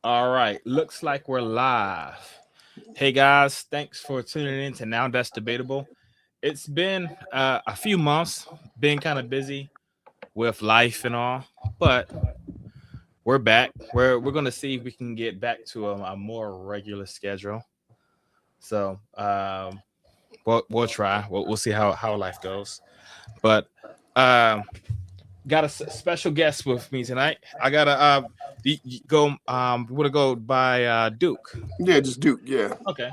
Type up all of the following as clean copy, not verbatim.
All right, looks like we're live. Hey guys, thanks for tuning in to Now That's Debatable. It's been a few months, been kind of busy with life and all, but we're back. We're gonna see if we can get back to a more regular schedule. So we'll try. We'll see how life goes. But um, got a special guest with me tonight. I gotta go. We want to go by Duke. Yeah, just Duke. Yeah. Okay.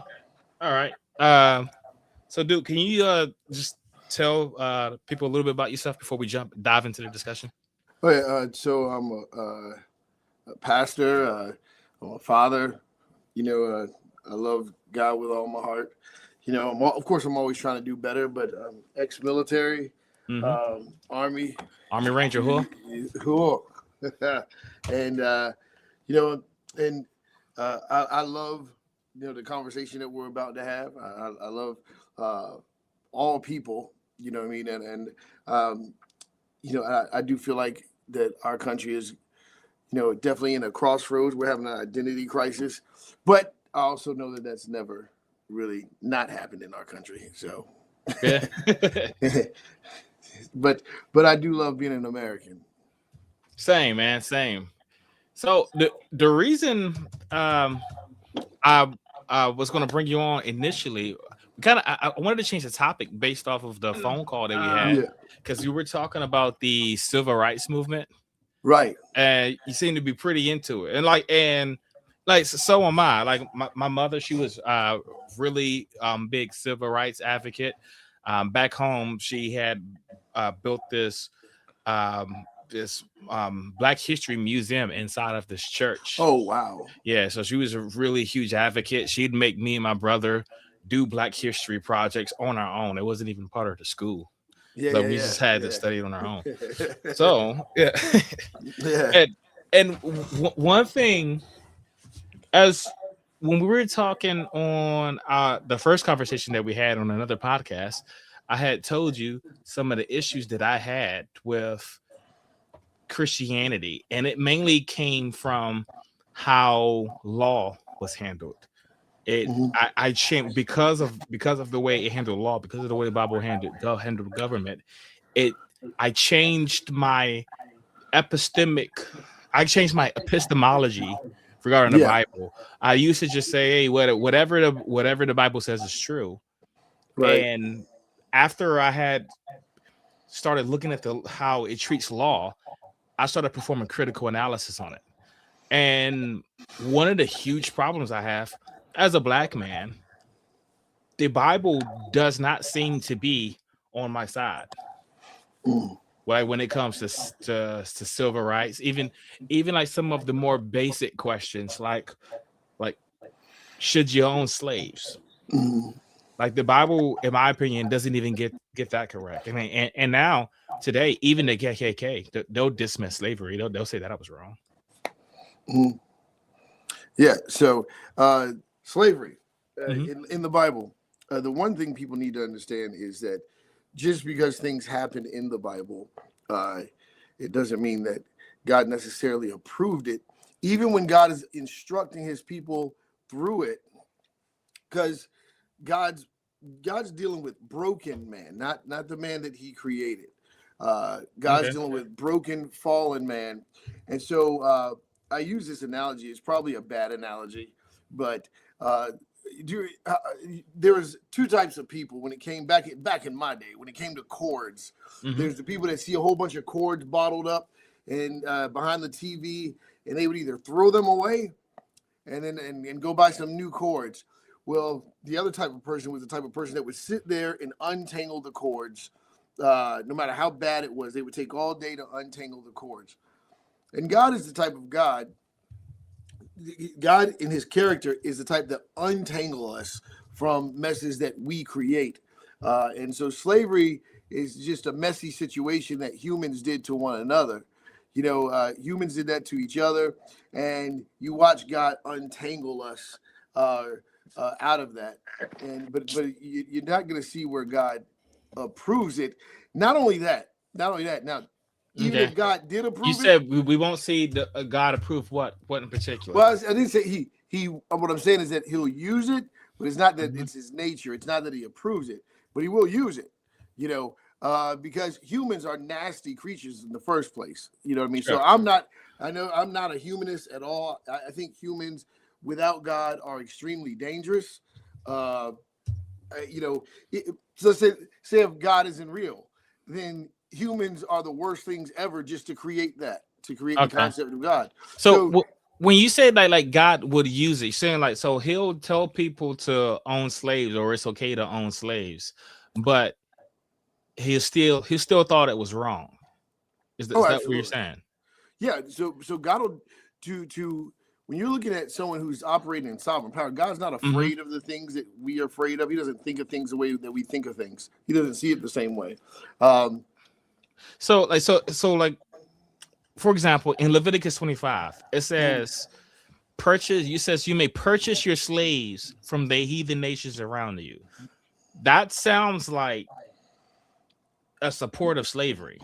All right. So Duke, can you just tell people a little bit about yourself before we dive into the discussion? Okay. So I'm a pastor. I'm a father. I love God with all my heart. Of course, I'm always trying to do better, but ex-military, Mm-hmm. Army, Army Ranger, who? cool. and you know, and I love the conversation that we're about to have. I love uh, all people. You know what I mean? Um, I do feel like that our country is, definitely in a crossroads. We're having an identity crisis, but I also know that that's never really not happened in our country. So, Yeah. but but I do love being an American. Same, man. Same. So the reason I was going to bring you on initially, I wanted to change the topic based off of the phone call that we had Yeah, because you were talking about the civil rights movement, right. and you seem to be pretty into it, and so am I. Like my mother, she was really big civil rights advocate. Back home, she had built this Black History Museum inside of this church. Oh wow. Yeah, so she was a really huge advocate. She'd make me and my brother do Black History projects on our own. It wasn't even part of the school. Yeah, So yeah, we yeah, just had to yeah. study it on our own. So yeah. Yeah. and one thing, as when we were talking on the first conversation that we had on another podcast, I had told you some of the issues that I had with Christianity, and it mainly came from how law was handled. It Mhm. I changed because of the way it handled law, because of the way the Bible handled government. It I changed my epistemic I changed my epistemology regarding the Yeah. Bible. I used to just say, hey, whatever the Bible says is true. Right. And after I had started looking at the how it treats law, I started performing critical analysis on it. And one of the huge problems I have as a black man, the Bible does not seem to be on my side. Mm. Right, when it comes to civil rights, even like some of the more basic questions, like should you own slaves? Mm. Like the Bible, in my opinion, doesn't even get that correct. I mean, and now today, even the KKK, they'll dismiss slavery. They'll say that I was wrong. Mm. Yeah. So, slavery Hmm. in the Bible. The one thing people need to understand is that just because things happen in the Bible, uh, it doesn't mean that God necessarily approved it. Even when God is instructing His people through it, because God's God's dealing with broken man, not the man that He created. God's Okay. dealing with broken, fallen man, and so I use this analogy. It's probably a bad analogy, but uh, there was two types of people when it came back in my day. When it came to chords, Hmm. there's the people that see a whole bunch of chords bottled up and behind the TV, and they would either throw them away and go buy some new chords. Well, the other type of person was the type of person that would sit there and untangle the chords. No matter how bad it was, they would take all day to untangle the chords. And God is the type of God in his character is the type that untangle us from messes that we create. And so slavery is just a messy situation that humans did to one another. Humans did that to each other, and you watch God untangle us uh, out of that. You're not going to see where God approves it. Not only that. Now Even Okay. if God did You approve it. said we won't see the God approve what in particular. Well, I didn't say he. What I'm saying is that he'll use it, but it's not that Mhm. it's his nature. It's not that he approves it, but he will use it. You know, because humans are nasty creatures in the first place. You know what I mean? So Sure. I'm not. I know I'm not a humanist at all. I think humans without God are extremely dangerous. Uh, you know, so say if God isn't real, then humans are the worst things ever just to create that, to create the Okay. concept of God. So So when you say like God would use it, you're saying like so he'll tell people to own slaves or it's okay to own slaves, but he still thought it was wrong. oh, Is that what you're absolutely. saying? Yeah, so God will to when you're looking at someone who's operating in sovereign power, God's not Mhm. afraid of the things that we are afraid of. He doesn't think of things the way that we think of things. He doesn't see it the same way. Um, So like for example, in Leviticus 25, it says purchase. You says you may purchase your slaves from the heathen nations around you. That sounds like a support of slavery.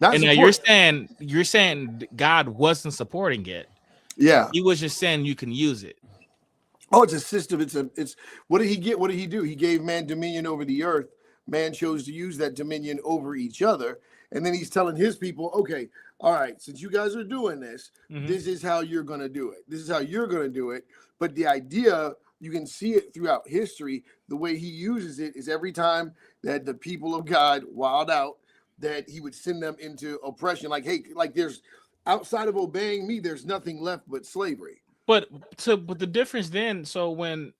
not And now support. you're saying God wasn't supporting it. Yeah. He was just saying you can use it. Oh, it's a system. It's what did he get? What did he do? He gave man dominion over the earth. Man chose to use that dominion over each other. And then he's telling his people, okay, all right, since you guys are doing this, Mhm. this is how you're gonna do it. This is how you're gonna do it. But the idea, you can see it throughout history. The way he uses it is every time that the people of God wild out, that he would send them into oppression. Like, hey, like there's outside of obeying me, there's nothing left but slavery. But the difference then, so when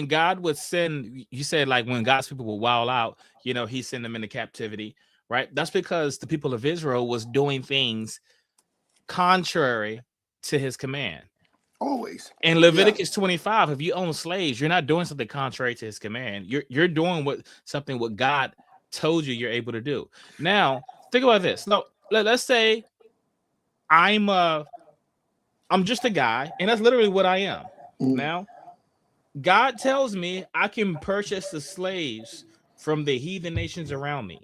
God would send, you said like when God's people would wild out, he sent them into captivity, right? That's because the people of Israel was doing things contrary to his command. Always. In Yeah. Leviticus 25, if you own slaves, you're not doing something contrary to his command. You're doing what God told you you're able to do. Now, think about this. No, let's say I'm just a guy, and that's literally what I am. Mhm. Now, God tells me I can purchase the slaves from the heathen nations around me.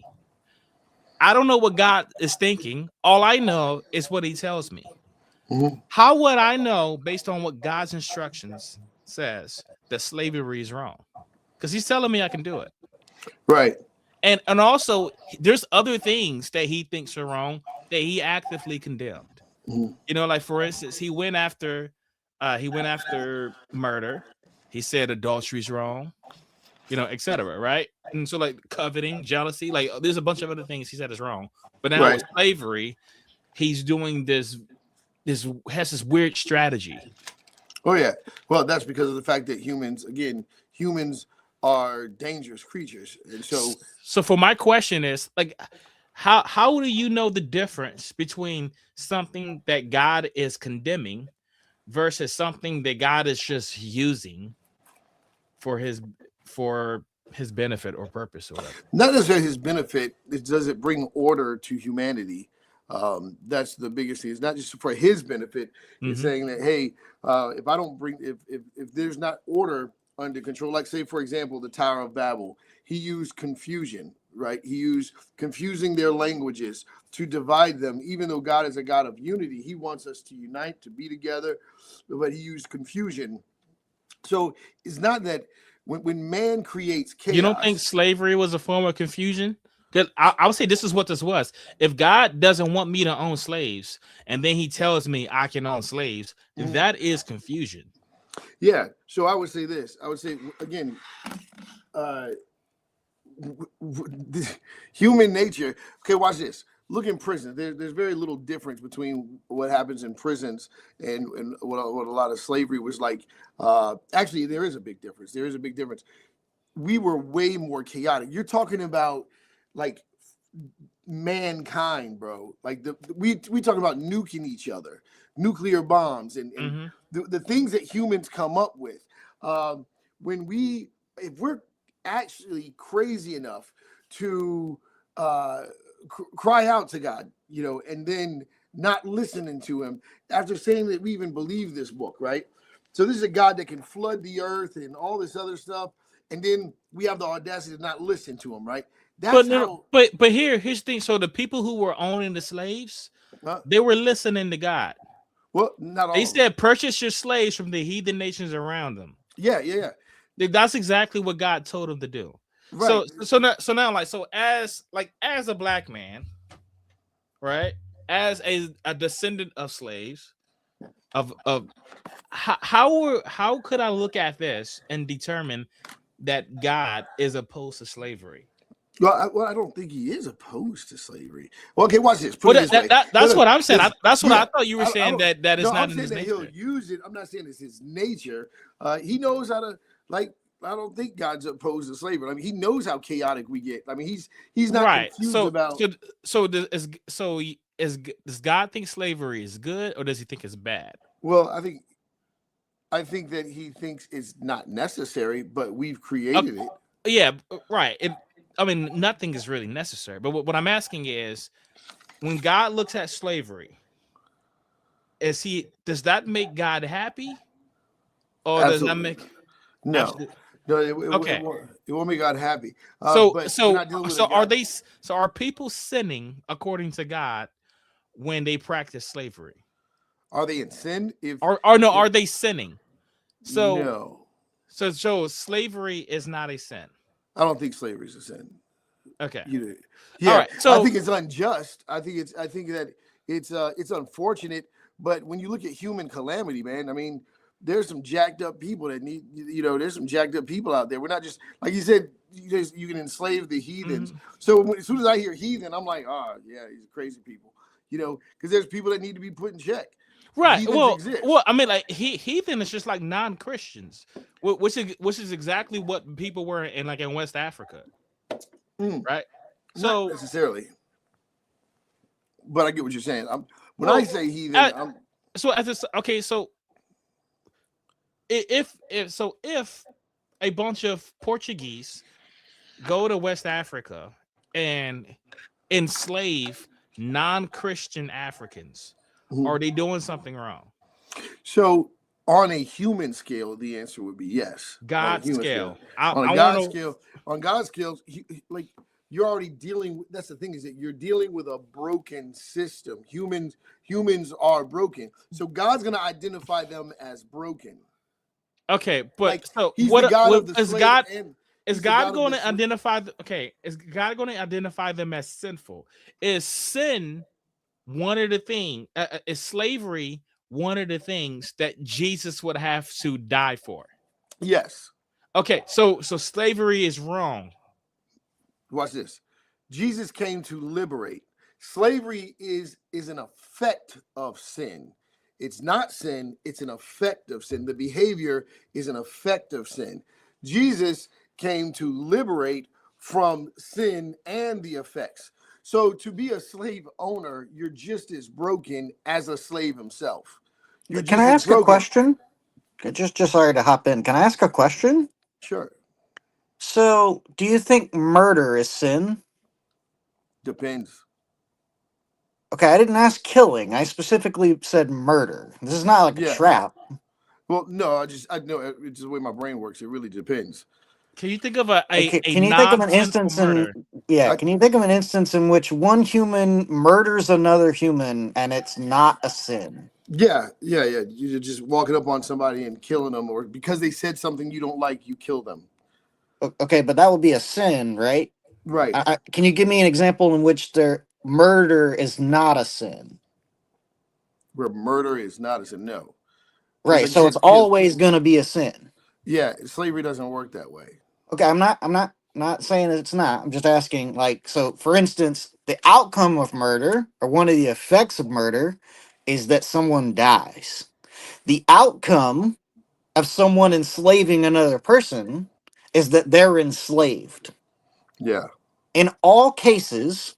I don't know what God is thinking. All I know is what he tells me. Mhm. How would I know based on what God's instructions says that slavery is wrong? Because he's telling me I can do it. Right. And also there's other things that he thinks are wrong that he actively condemned. Mhm. Like for instance, he went after murder. He said adultery is wrong, etc. Right? And so like coveting, jealousy, like there's a bunch of other things he said is wrong. But now with Right. slavery, he's doing this has this weird strategy. Oh yeah. Well, that's because of the fact that humans are dangerous creatures, and So for my question is like, how do you know the difference between something that God is condemning versus something that God is just using for his benefit or purpose or whatever? not necessarily his benefit. Does it bring order to humanity? That's the biggest thing. It's not just for his benefit. It's Mm-hmm. saying that hey, if I don't bring, if there's not order under control, like say for example the Tower of Babel, he used confusion, right? He used confusing their languages to divide them. Even though God is a God of unity, he wants us to unite, to be together, but he used confusion. So it's not that when man creates You don't think chaos. slavery was a form of confusion? Because I would say this is what this was. If God doesn't want me to own slaves, and then he tells me I can own slaves, that is confusion. Yeah. So I would say this. I would say again, human nature. Okay, watch this. Look in prison. There's very little difference between what happens in prisons and what a lot of slavery was like. Actually, there is a big difference. There is a big difference. We were way more chaotic. You're talking about like mankind, bro. Like we talk about nuking each other, nuclear bombs, and the things that humans come up with. When if we're actually crazy enough to cry out to God, and then not listening to him after saying that we even believe this book, right? So this is a God that can flood the earth and all this other stuff, and then we have the audacity to not listen to him, right? That's no, how. but here's the thing. So the people who were owning the slaves, they were listening to God. Well, not all. They of them. said, "Purchase your slaves from the heathen nations around them." Yeah. That's exactly what God told them to do. Right. So now, as a black man, right, as a descendant of slaves, of how could I look at this and determine that God is opposed to slavery? Well, I don't think he is opposed to slavery. Well, okay, watch this. Put it this way. That's what I'm saying. That's what I thought you were I saying, don't- that is no, not I'm in saying his that nature. he'll use it. I'm not saying it's his nature. He knows how to like. I don't think God's opposed to slavery. I mean, he knows how chaotic we get. I mean, he's not Right. confused about. Does God think slavery is good, or does he think it's bad? Well, I think that he thinks it's not necessary, but we've created it. Yeah, right. I mean, nothing is really necessary. But what I'm asking is, when God looks at slavery, does that make God happy, or does that make no? absolutely? No, Okay. it won't make God happy. So But we're not dealing with a God. Are people sinning according to God when they practice slavery? Are they in sin? Are they sinning? No. So slavery is not a sin. I don't think slavery is a sin. Okay. Yeah. All right. So I think it's unjust. I think that it's unfortunate. But when you look at human calamity, man, I mean, there's some jacked up people that need. There's some jacked up people out there. We're not just like you said. You can enslave the heathens. Mm-hmm. So as soon as I hear heathen, I'm like, oh yeah, these crazy people. Because there's people that need to be put in check. Right. Heathens exist. Well, I mean, like heathen is just like non-Christians, which is exactly what people were in West Africa, right? So not necessarily, but I get what you're saying. When I say heathen, so if a bunch of Portuguese go to West Africa and enslave non-Christian Africans, are they doing something wrong? So on a human scale, the answer would be yes. God's scale. On God's scale, you're already dealing with. That's the thing, is that you're dealing with a broken system. Humans are broken, so God's going to identify them as broken. Okay, but he's the God of the slave is God going to identify? Is God going to identify them as sinful? Is sin one of the things? Is slavery one of the things that Jesus would have to die for? Yes. Okay, so slavery is wrong. Watch this. Jesus came to liberate. Slavery is an effect of sin. It's not sin, it's an effect of sin. The behavior is an effect of sin. Jesus came to liberate from sin and the effects. So to be a slave owner, you're just as broken as a slave himself. Can I ask a question? Just sorry to hop in. Can I ask a question? Sure. So, do you think murder is sin? Depends. Okay, I didn't ask killing. I specifically said murder. This is not like a trap. Well, no, I know it's just the way my brain works. It really depends. Can you think of can you think of an instance can you think of an instance in which one human murders another human and it's not a sin? Yeah. You're just walking up on somebody and killing them, or because they said something you don't like, you kill them. Okay, but that would be a sin, right? Right. Can you give me an example in which their murder is not a sin? Where murder is not a sin, no. Right, so it's always going to be a sin. Yeah, slavery doesn't work that way. Okay, I'm not saying that it's not. I'm just asking, so for instance, the outcome of murder, or one of the effects of murder, is that someone dies. The outcome of someone enslaving another person is that they're enslaved. Yeah. In all cases,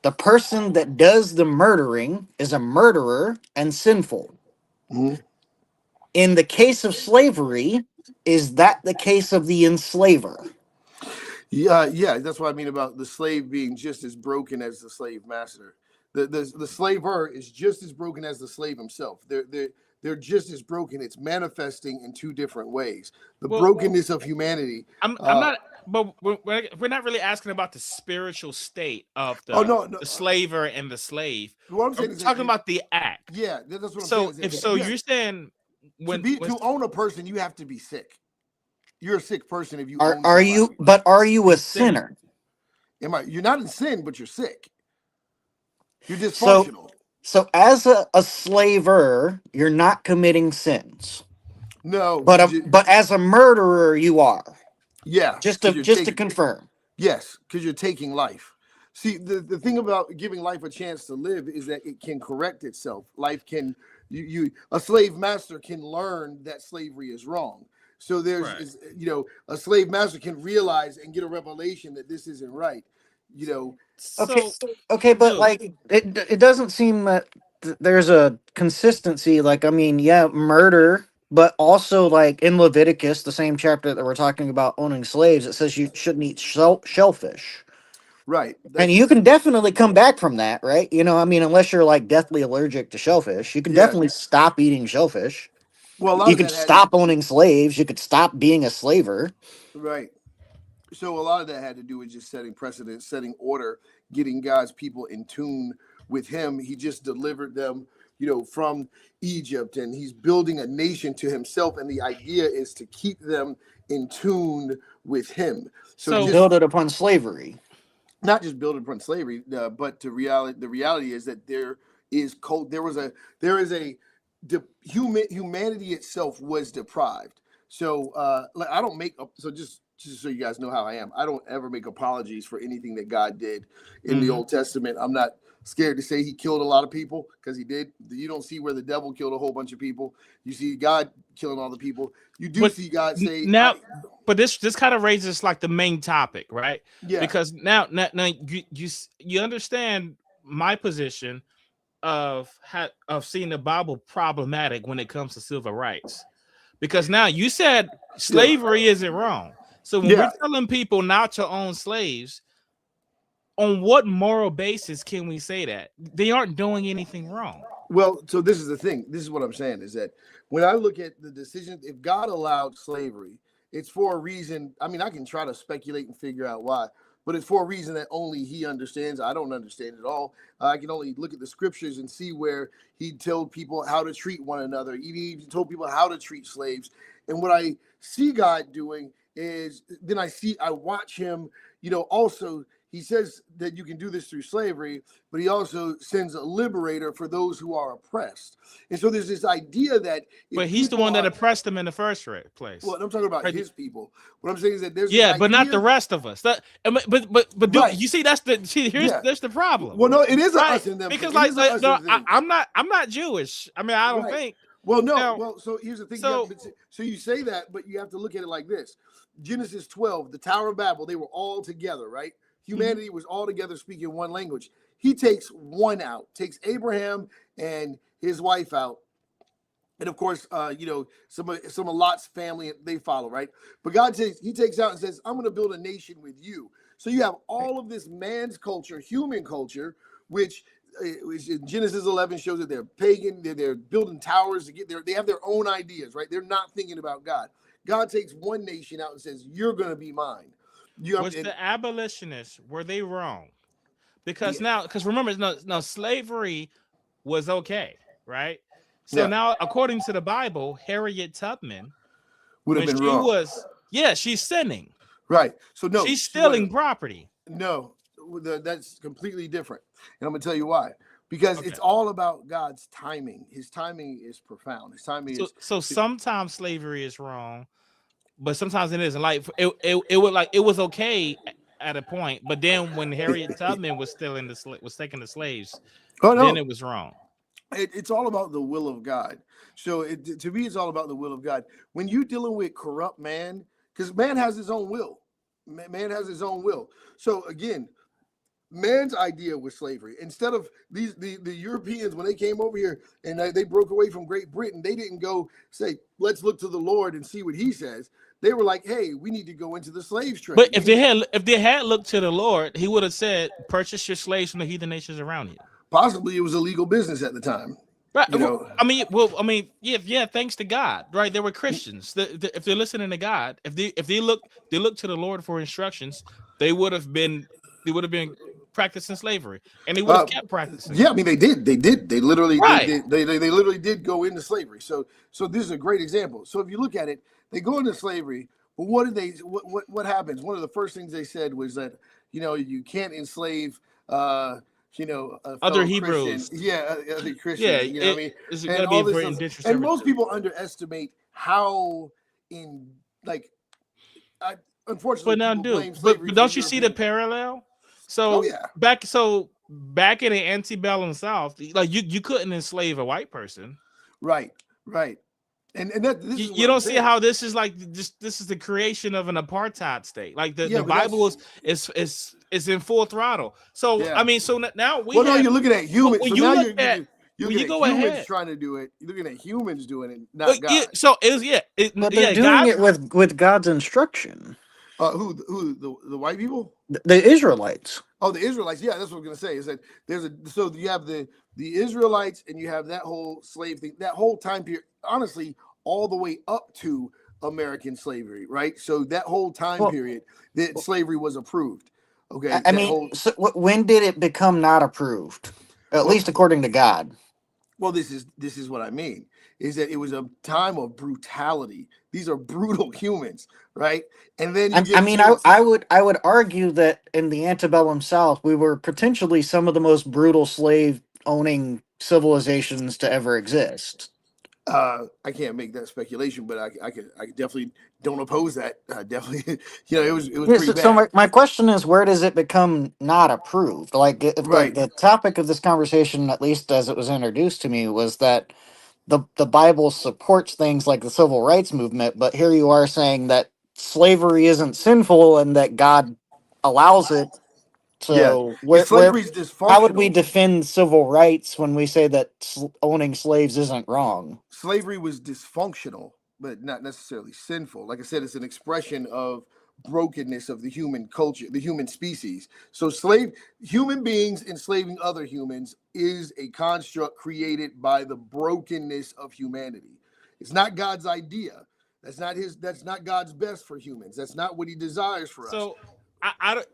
the person that does the murdering is a murderer and sinful. Mm-hmm. In the case of slavery, is that the case of the enslaver? Yeah, that's what I mean about the slave being just as broken as the slave master. The slaver is just as broken as the slave himself. They're just as broken. It's manifesting in two different ways. The brokenness of humanity. I'm not. but we're not really asking about the spiritual state of Oh no, no. the slaver and the slave. What I'm saying We're is talking that about the act. yeah, that's what I'm So saying. if Is so, that, yeah, you're saying when to own a person, you have to be sick. You're a sick person if you Are own are somebody. you? But are you a sinning. sinner? You're not in sin, but you're sick. You're So dysfunctional. so as a slaver, you're not committing sins. No, But as a murderer, you are. yeah, Just 'cause to you're just to taking, confirm. yes, because you're taking life. See, the thing about giving life a chance to live is that it can correct itself. Life can a slave master can learn that slavery is wrong. So there's Right. a slave master can realize and get a revelation that this isn't right. You know, Okay, So okay, but dude, like it doesn't seem that there's a consistency. Like, I mean, yeah, murder, but also like in Leviticus, the same chapter that we're talking about owning slaves, it says you shouldn't eat shellfish. right. And That's you can definitely come back from that, right? You know, I mean, unless you're like deathly allergic to shellfish, you can yeah. definitely stop eating shellfish. Well, a lot You of could that had to stop owning slaves. You could stop being a slaver. right. So a lot of that had to do with just setting precedent, setting order, getting God's people in tune with Him. He just delivered them, from Egypt, and He's building a nation to Himself. And the idea is to keep them in tune with Him. So so just Build it upon slavery. not just build upon slavery, but to reality. The reality is that there is humanity itself was deprived. So like I don't make so just so you guys know how I am. I don't ever make apologies for anything that God did in the mhm. Old Testament. I'm not scared to say He killed a lot of people because He did. You don't see where the devil killed a whole bunch of people. You see God killing all the people. You do But see God say, now, but this kind of raises like the main topic, right? yeah, Because now you understand my position of seeing the Bible problematic when it comes to civil rights. Because now you said slavery isn't wrong. So when yeah. we're telling people not to own slaves, on what moral basis can we say that? They aren't doing anything wrong. Well, so this is the thing. This is what I'm saying is that when I look at the decision, if God allowed slavery, it's for a reason. I mean, I can try to speculate and figure out why, but it's for a reason that only He understands. I don't understand it all. I can only look at the scriptures and see where He told people how to treat one another. He even told people how to treat slaves. And what I see God doing is then I watch Him, also. He says that you can do this through slavery, but He also sends a liberator for those who are oppressed. And so there's this idea that But He's the one that oppressed them in the first place. well, I'm talking about Right. His people. What I'm saying is that there's Yeah, this but not idea the rest of us. But dude, Right. you see, that's Yeah. there's the problem. Well, no, it is Right? us and them. Because It is a us no, and them. I'm not Jewish. I mean, I don't Right. think. Well, no. Now- Well, so here's the thing. so- So you say that, but you have to look at it like this: Genesis 12, the Tower of Babel, they were all together, right? Humanity was all together speaking one language. He takes one out, takes Abraham and his wife out, and of course, some of Lot's family they follow, right? But He takes out and says, "I'm going to build a nation with you." So you have all of this man's culture, human culture, which in Genesis 11 shows that they're pagan. They're building towers to get there. They have their own ideas, right? They're not thinking about God. God takes one nation out and says, "You're going to be mine." Was the abolitionists, were they wrong? Because because remember, no, slavery was okay, right? So now, according to the Bible, Harriet Tubman would have been wrong. She's sinning. Right. So no, she's stealing property. No, that's completely different. And I'm gonna tell you why. Because it's all about God's timing. His timing is profound. His timing is so sometimes slavery is wrong, but sometimes it isn't. Like it was okay at a point, but then when Harriet Tubman was taking the slaves, then it was wrong. It's all about the will of God. So to me, it's all about the will of God. When you're dealing with corrupt man, because man has his own will. Man has his own will. So again, man's idea was slavery. Instead of the Europeans, when they came over here and they broke away from Great Britain, they didn't go say, "Let's look to the Lord and see what He says." They were like, "Hey, we need to go into the slave trade." But if they had looked to the Lord, He would have said, "Purchase your slaves from the heathen nations around you." Possibly it was a legal business at the time. Right. You know, I mean, yeah. Thanks to God, right? They were Christians. If they're listening to God, if they look to the Lord for instructions, they would have been practicing slavery, and they would have kept practicing yeah, it. I mean they did. They literally Right. they literally did go into slavery. So this is a great example. So if you look at it, they go into slavery, but what did they what happens? One of the first things they said was that, you know, you can't enslave you know, a Other fellow Christian. Hebrews. Yeah, other Yeah. Christians, you know what I mean? It's And gonna be all a this very stuff. indentured And most servitude. people underestimate how like unfortunately But now, people blame but slavery for don't you see the European. parallel? Oh yeah. Back in the antebellum South, like you couldn't enslave a white person. Right. And that this is You what I'm don't see saying. how this is like this is the creation of an apartheid state. Like the Yeah, but Bible is in full throttle. So Yeah. I mean, so now we Well, no, have you're looking at humans. when So you now look at you're when you looking at go humans ahead. trying to do it. You're looking at humans doing it, Well, not God. so it was But they're doing God. it with God's instruction. Who the white people? The Israelites. Oh, the Israelites. Yeah, that's what I'm gonna say. Is that so you have the Israelites and you have that whole slave thing, that whole time period. Honestly, all the way up to American slavery, right? So that whole time Well, period that slavery was approved. Okay, I mean, so when did it become not approved? At Well, least according to God. Well, this is what I mean, is that it was a time of brutality. These are brutal humans, right? And then you I get mean, to I would argue that in the antebellum South, we were potentially some of the most brutal slave owning civilizations to ever exist. I can't make that speculation, but I definitely don't oppose that. Definitely, you know, it was Yeah, pretty so bad. my question is, where does it become not approved? Like, if Right. the topic of this conversation, at least as it was introduced to me, was that the Bible supports things like the civil rights movement, but here you are saying that slavery isn't sinful and that God allows it. Yeah. So Slavery is how would we dysfunctional. defend civil rights when we say that owning slaves isn't wrong? Slavery was dysfunctional, but not necessarily sinful. Like I said, it's an expression of brokenness of the human culture, the human species. So human beings enslaving other humans is a construct created by the brokenness of humanity. It's not God's idea. That's not God's best for humans. That's not what he desires for us. So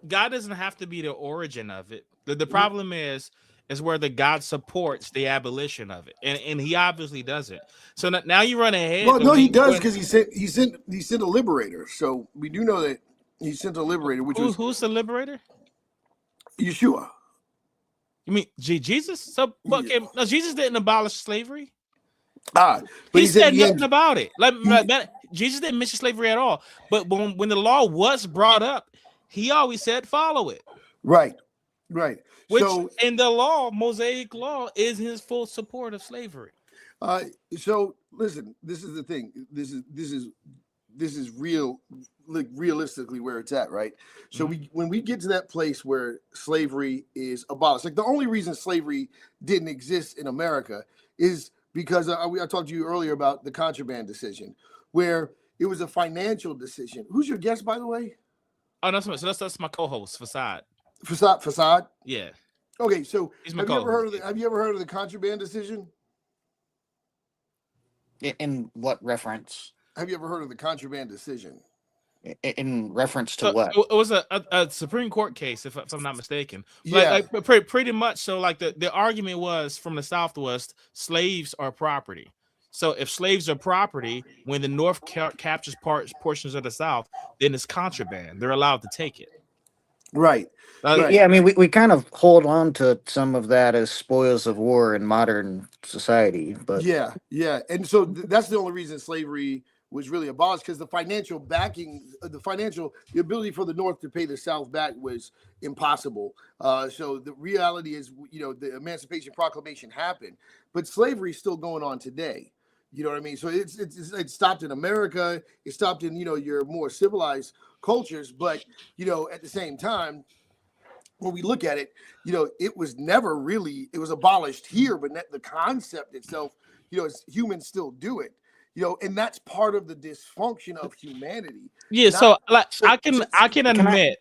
God doesn't have to be the origin of it. The problem is where the God supports the abolition of it, and he obviously doesn't. So now you run ahead. Well, no, he does, because he sent a liberator. So we do know that he sent a liberator, which was who's the liberator? Yeshua. You mean Jesus? So fucking no, Jesus didn't abolish slavery. But he said nothing about it. Like Jesus didn't mention slavery at all. But when the law was brought up, he always said follow it. Right. Which in the law, Mosaic law, is his full support of slavery. So listen, this is the thing. This is real, like realistically where it's at, right? So when we get to that place where slavery is abolished, like the only reason slavery didn't exist in America is because I talked to you earlier about the contraband decision, where it was a financial decision. Who's your guest, by the way? Oh, that's my co-host, Facade. Facade. Yeah. Okay, so He's have you ever heard of the contraband decision? In what reference? Have you ever heard of the contraband decision? In reference to what? It was a Supreme Court case, if I'm not mistaken. Yeah. Like pretty much. So like the argument was from the Southwest, slaves are property. So if slaves are property, when the North captures portions of the South, then it's contraband. They're allowed to take it. Right. Yeah, I mean, we kind of hold on to some of that as spoils of war in modern society, but yeah, and so that's the only reason slavery was really abolished, because the financial backing, the ability for the North to pay the South back was impossible. So the reality is, you know, the Emancipation Proclamation happened, but slavery is still going on today. You know what I mean? So it stopped in America. It stopped in, you know, your more civilized cultures, but, you know, at the same time, when we look at it, you know, it was abolished here, but the concept itself, you know, humans still do it, you know, and that's part of the dysfunction of humanity. Yeah. So like I can admit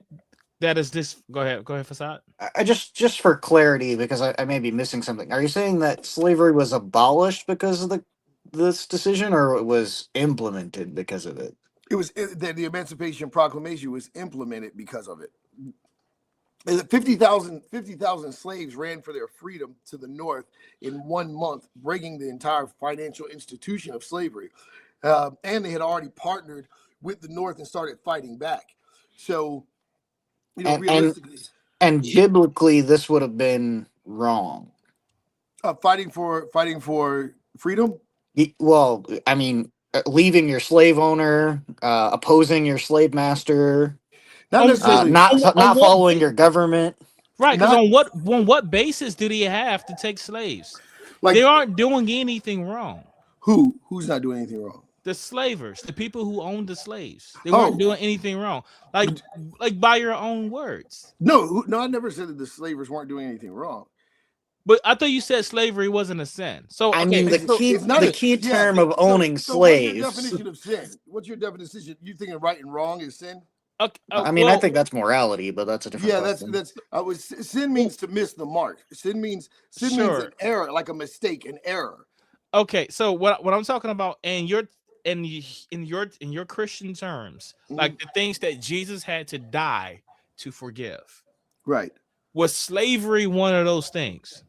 That is this. Go ahead, Fasad. I just for clarity, because I may be missing something. Are you saying that slavery was abolished because of this decision, or it was implemented because of it? It was that the Emancipation Proclamation was implemented because of it. 50,000 slaves ran for their freedom to the North in 1 month, breaking the entire financial institution of slavery. And they had already partnered with the North and started fighting back. So, And realistically, and biblically, this would have been wrong. fighting for freedom. Well, I mean, leaving your slave owner, opposing your slave master, Not necessarily. not On what following your government. Right, because Not- on what basis do they have to take slaves? Like, They aren't doing anything wrong. who's not doing anything wrong? The slavers, the people who owned the slaves, they Oh. weren't doing anything wrong. Like by your own words. No, I never said that the slavers weren't doing anything wrong. But I thought you said slavery wasn't a sin. So I mean, the key term of owning slaves. What's your definition of sin? What's your definition? You thinking right and wrong is sin? Okay, I mean, I think that's morality, but that's a different. Yeah, question. sin means to miss the mark. Sin means an error, like a mistake, an error. Okay, so what I'm talking about in your Christian terms, like the things that Jesus had to die to forgive. Right. Was slavery one of those things?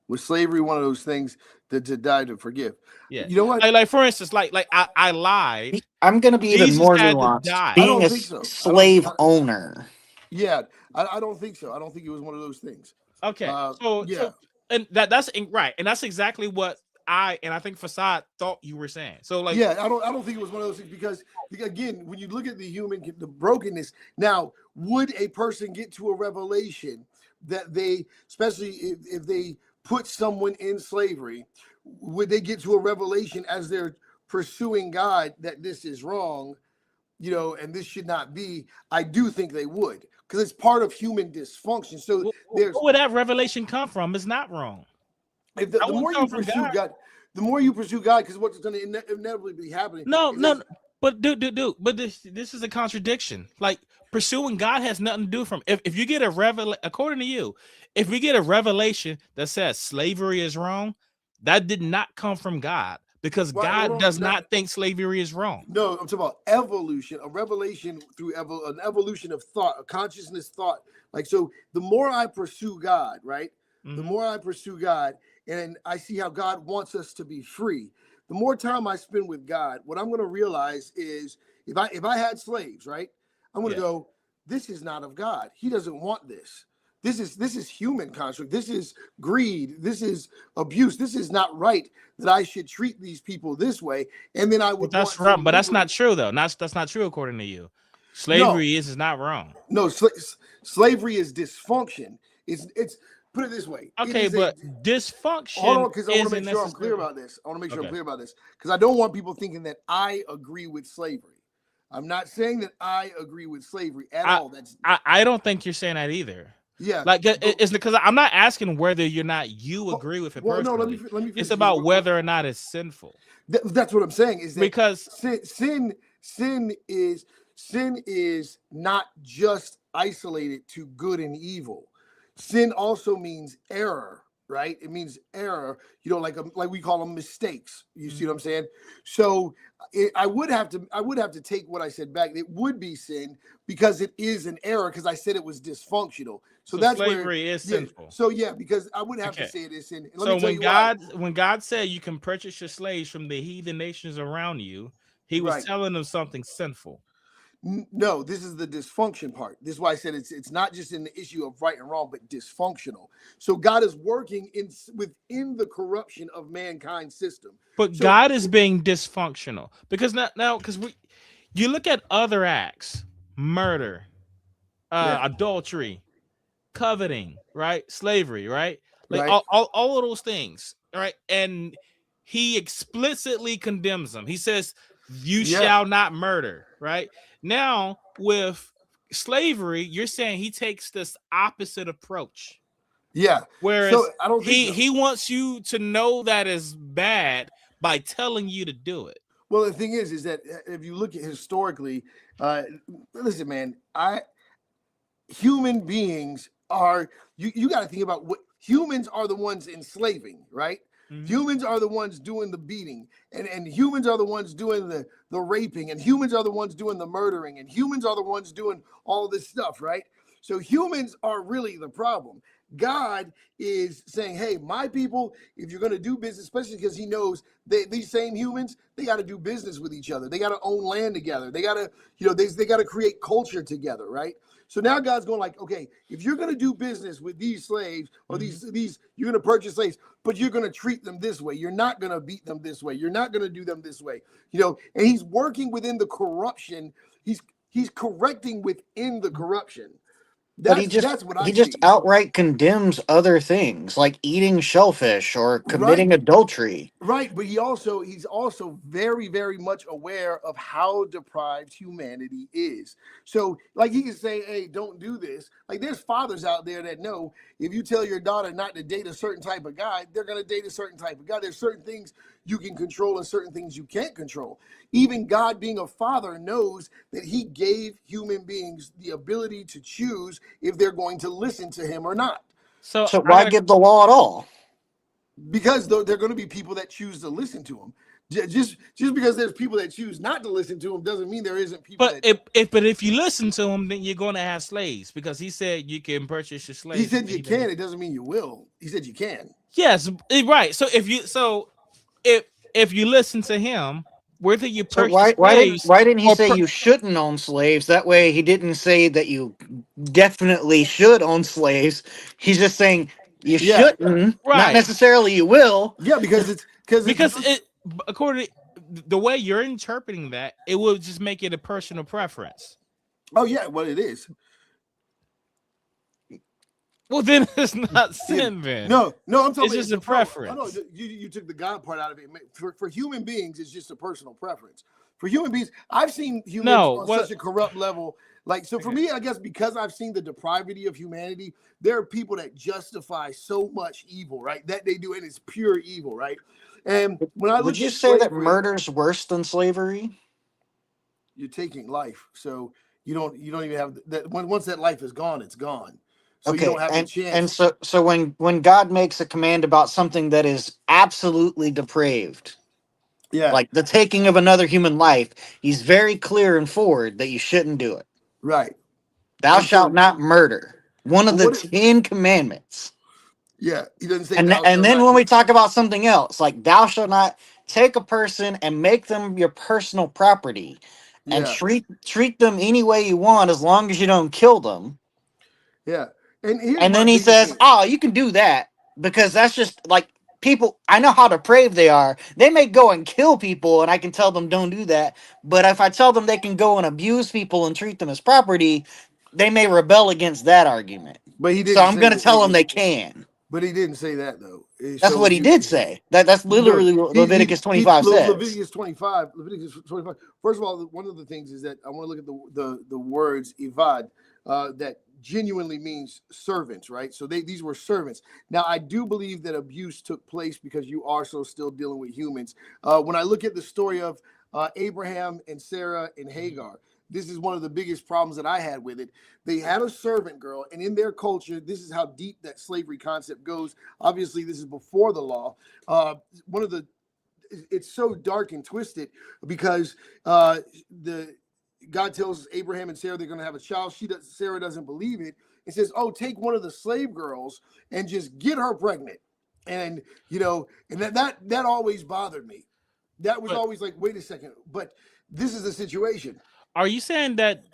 Was slavery one of those things that to die to forgive? Yeah. You know what? Like for instance, like I lied. I'm going to be even more nuanced. Being a slave owner. Yeah, I don't think so. I don't think it was one of those things. Okay. Yeah. So and that's right, and that's exactly what I think Fasad thought you were saying. So like, yeah, I don't think it was one of those things because again, when you look at the brokenness, now would a person get to a revelation that they, especially if they put someone in slavery, would they get to a revelation as they're pursuing God that this is wrong, and this should not be? I do think they would, because it's part of human dysfunction. So where would that revelation come from? It's not wrong. If the more you pursue God, the more you pursue God, because what's going to inevitably be happening. No, but dude, but this is a contradiction. Like pursuing God has nothing to do from if you get a revelation, according to you, if we get a revelation that says slavery is wrong, that did not come from God, because God does not think slavery is wrong. No, I'm talking about evolution, a revelation through an evolution of thought, a consciousness thought. Like, so the more I pursue God, right? The more I pursue God, and I see how God wants us to be free, the more time I spend with God, what I'm going to realize is if I had slaves, right, I'm going to go, this is not of God. He doesn't want this. This is human construct. This is greed. This is abuse. This is not right that I should treat these people this way. And then I would. But that's wrong. But that's not true, though. That's not true according to you. Slavery is not wrong. No, slavery is dysfunction. It's put it this way. Okay, but dysfunction. Hold on, because I want to make sure I'm clear about this. I'm clear about this because I don't want people thinking that I agree with slavery. I'm not saying that I agree with slavery at all. I don't think you're saying that either. Yeah, like it's because I'm not asking whether you agree with it personally. No, let me it's about whether or not it's sinful. That's what I'm saying. Is that because sin is not just isolated to good and evil. Sin also means error, right? It means error. Like we call them mistakes. You see what I'm saying? So I would have to take what I said back. It would be sin because it is an error, because I said it was dysfunctional. So that's slavery is sinful. So because I would have to say it is sin. So when God said you can purchase your slaves from the heathen nations around you, he was telling them something sinful. No, this is the dysfunction part. This is why I said it's not just in the issue of right and wrong, but dysfunctional. So God is working within the corruption of mankind's system. But God is being dysfunctional because because you look at other acts, murder, adultery, coveting, right? Slavery, right? Like all of those things, right? And he explicitly condemns them. He says, you shall not murder, right? Now, with slavery, you're saying he takes this opposite approach. Yeah. Whereas I don't think he wants you to know that is bad by telling you to do it. Well, the thing is that if you look at historically, listen, man, human beings are, you got to think about what humans are the ones enslaving, right? Mhm. Humans are the ones doing the beating, and humans are the ones doing the raping, and humans are the ones doing the murdering, and humans are the ones doing all this stuff, right? So humans are really the problem. God is saying, hey, my people, if you're going to do business, especially because he knows these same humans, they got to do business with each other. They got to own land together. They got to, they got to create culture together, right? So now God's going like, okay, if you're going to do business with these slaves or these, you're going to purchase slaves, but you're going to treat them this way. You're not going to beat them this way. You're not going to do them this way, and he's working within the corruption. He's correcting within the corruption. But he just outright condemns other things like eating shellfish or committing adultery. Right, but he's also very, very much aware of how deprived humanity is. So, like, he can say, hey, don't do this. Like, there's fathers out there that know if you tell your daughter not to date a certain type of guy, they're going to date a certain type of guy. There's certain things you can control and certain things you can't control. Even God, being a father, knows that he gave human beings the ability to choose if they're going to listen to him or not. So why give the law at all? Because there are going to be people that choose to listen to him. Just because there's people that choose not to listen to him doesn't mean there isn't people. But if you listen to him, then you're going to have slaves, because he said you can purchase your slaves. He said you can. It doesn't mean you will. He said you can. Yes, right. So if you listen to him, whether you purchase why didn't he say you shouldn't own slaves? That way, he didn't say that you definitely should own slaves. He's just saying you shouldn't, not necessarily you will. Yeah, because according to the way you're interpreting that, it will just make it a personal preference. Oh yeah, well it is. Well, then it's not sin, then. No, I'm talking. It's just a preference. No, you took the God part out of it. For human beings, it's just a personal preference. For human beings, I've seen humans on such a corrupt level. Like, so for me, I guess because I've seen the depravity of humanity, there are people that justify so much evil, right? That they do, and it's pure evil, right? And when I look, would you say that murder's worse than slavery? You're taking life, so you don't even have that. Once that life is gone, it's gone. So okay, you don't have a chance. And so when God makes a command about something that is absolutely depraved, like the taking of another human life, he's very clear and forward that you shouldn't do it. Right. Thou shalt not murder. One of the 10 commandments. Yeah, he doesn't say. And then when we talk about something else, like thou shalt not take a person and make them your personal property, and treat them any way you want as long as you don't kill them. Yeah. And then he says, oh, you can do that because that's just like people. I know how depraved they are. They may go and kill people and I can tell them don't do that. But if I tell them they can go and abuse people and treat them as property, they may rebel against that argument. But he didn't. So I'm going to tell them they can. But he didn't say that, though. That's what he did say. That's literally what Leviticus 25 says. Leviticus 25. First of all, one of the things is that I want to look at the words Ivad that genuinely means servants, right? So these were servants. Now, I do believe that abuse took place because you are still dealing with humans. When I look at the story of Abraham and Sarah and Hagar, this is one of the biggest problems that I had with it. They had a servant girl, and in their culture, this is how deep that slavery concept goes. Obviously, this is before the law. It's so dark and twisted because God tells Abraham and Sarah they're going to have a child. Sarah doesn't believe it. It says, "Oh, take one of the slave girls and just get her pregnant." And and that always bothered me. That was always like, wait a second, but this is the situation. Are you saying that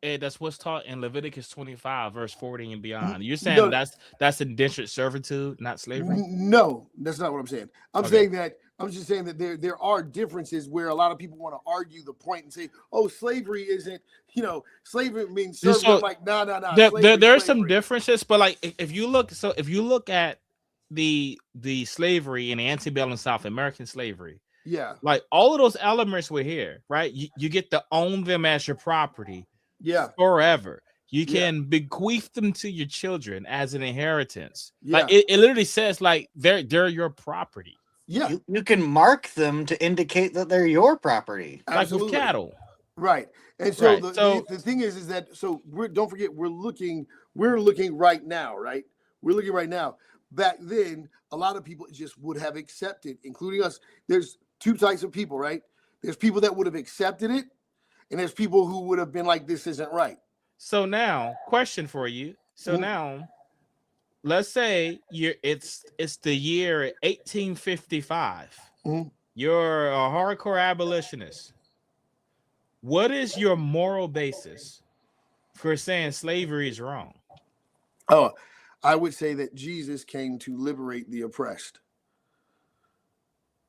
that's what's taught in Leviticus 25, verse 40 and beyond? You're saying that's indentured servitude, not slavery? No, that's not what I'm saying. I'm just saying that there are differences where a lot of people want to argue the point and say, "Oh, slavery isn't, slavery means serving." So, like, no. There are some differences, but like if you look at the slavery in the antebellum South American slavery. Yeah, like all of those elements were here, right? You get to own them as your property, forever. You can bequeath them to your children as an inheritance. Like it literally says, like they're your property. Yeah, you can mark them to indicate that they're your property, absolutely. Like with cattle. Right. And so Right. So the thing is that so don't forget we're looking right now, right? We're looking right now. Back then, a lot of people just would have accepted, including us. There's two types of people, right? There's people that would have accepted it, and there's people who would have been like, this isn't right. so now, question for you. So Mhm. now, let's say it's the year 1855. Mhm. You're a hardcore abolitionist. What is your moral basis for saying slavery is wrong? Oh, I would say that Jesus came to liberate the oppressed.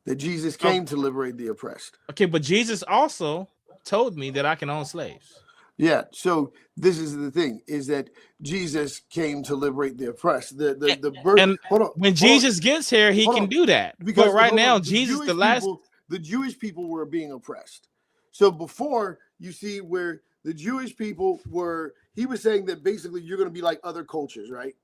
That Jesus came to liberate the oppressed. Okay, but Jesus also told me that I can own slaves. Yeah. So this is the thing: is that Jesus came to liberate the oppressed. The birth. And Hold on. when Jesus gets here, he Hold can on. do that. Because But right hold now, on, Jesus, the Jewish people were being oppressed. So before you see where the Jewish people were, he was saying that basically you're going to be like other cultures, right?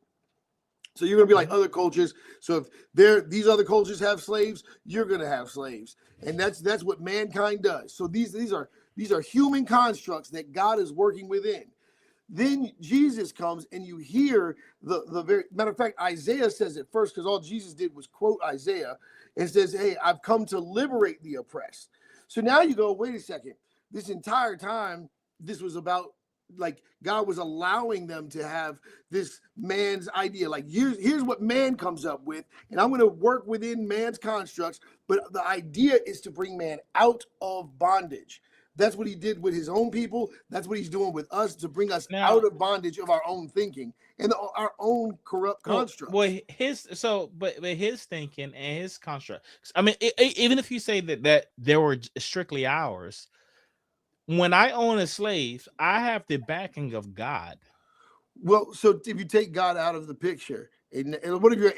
So you're going to be like other cultures. So if these other cultures have slaves, you're going to have slaves, and that's what mankind does. So these are human constructs that God is working within. Then Jesus comes, and you hear the very matter of fact, Isaiah says it first because all Jesus did was quote Isaiah and says, "Hey, I've come to liberate the oppressed." So now you go, wait a second. This entire time, this was about like God was allowing them to have this man's idea. Like here's what man comes up with, and I'm going to work within man's constructs. But the idea is to bring man out of bondage. That's what he did with his own people. That's what he's doing with us to bring us out of bondage of our own thinking and our own corrupt constructs. Well, but his thinking and his construct. I mean, even if you say that there were strictly ours, when I own a slave, I have the backing of God. Well, so if you take God out of the picture, and what if you're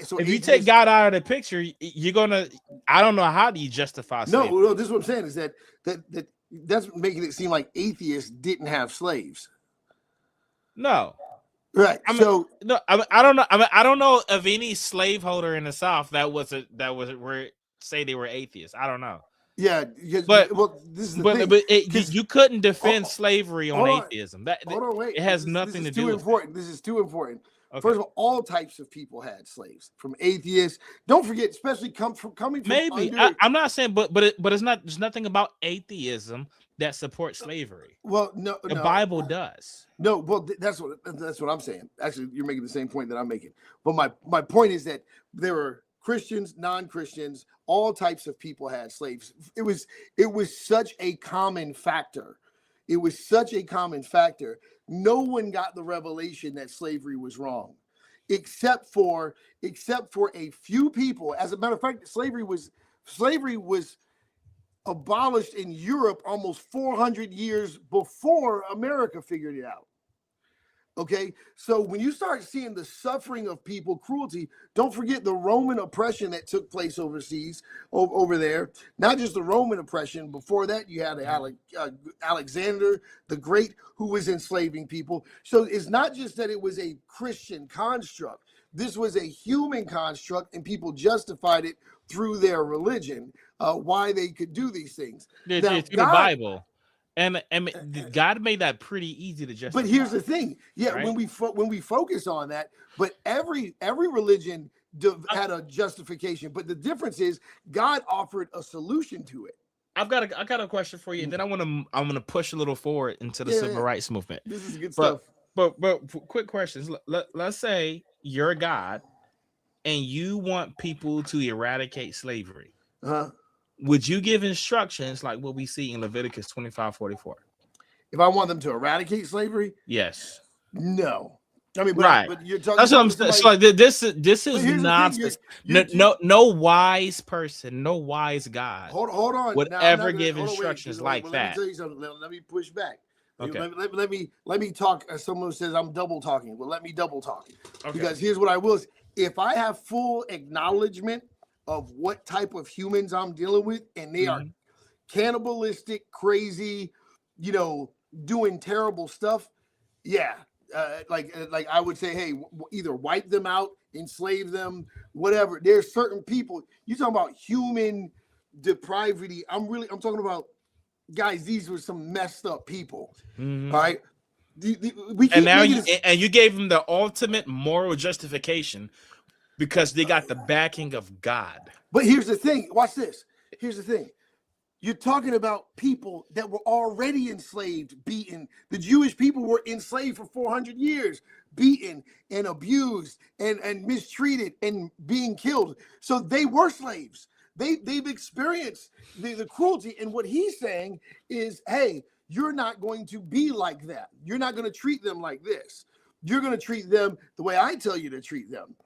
so if you take God out of the picture, you're gonna. I don't know how do you justify slavery. No, this is what I'm saying is that's making it seem like atheists didn't have slaves. No, right. I don't know. I don't know of any slaveholder in the South that was say they were atheists. I don't know. Yeah, but this is the thing. You couldn't defend slavery on atheism. Wait. It has nothing to do with it. This is too important. Okay. First of all types of people had slaves, from atheists. Don't forget, especially coming from maybe I'm not saying, but it's not. There's nothing about atheism that supports slavery. Well, no, the Bible does. No, well, that's what I'm saying. Actually, you're making the same point that I'm making. But my point is that there were Christians, non-Christians, all types of people had slaves. It was such a common factor. It was such a common factor. No one got the revelation that slavery was wrong, except for a few people. As a matter of fact, slavery was abolished in Europe almost 400 years before America figured it out. Okay, so when you start seeing the suffering of people, cruelty, don't forget the Roman oppression that took place overseas, over there. Not just the Roman oppression. Before that, you had Alexander the Great, who was enslaving people. So it's not just that it was a Christian construct. This was a human construct, and people justified it through their religion, why they could do these things. Through the Bible. And God made that pretty easy to justify. But here's the thing, right? when we focus on that, but every religion had a justification. But the difference is God offered a solution to it. I got a question for you, and then I'm gonna push a little forward into the civil rights movement. This is good stuff. But quick questions. Let's say you're God, and you want people to eradicate slavery. Would you give instructions like what we see in Leviticus 25:44? If I want them to eradicate slavery? Yes. No. I mean, right. But you're talking. That's what I'm saying. So like this is nonsense. No wise person, no wise God. Hold on. Would ever give instructions like that. Let me tell you something. Let me push back. Okay. Let me talk. As someone says, I'm double talking. Well, let me double talk. Okay. Because here's what I will say. If I have full acknowledgement of what type of humans I'm dealing with, and they are cannibalistic, crazy, doing terrible stuff. Yeah. Like I would say, hey, either wipe them out, enslave them, whatever. There's certain people, you're talking about human depravity. I'm talking about guys, these were some messed up people. Mhm. All right. We keep And now making you this, and you gave them the ultimate moral justification because they got the backing of God. but here's the thing. Watch this. Here's the thing. You're talking about people that were already enslaved, beaten. The Jewish people were enslaved for 400 years, beaten and abused and mistreated and being killed. So they were slaves. They've experienced the cruelty. And what he's saying is, hey, you're not going to be like that. You're not going to treat them like this. You're going to treat them the way I tell you to treat them.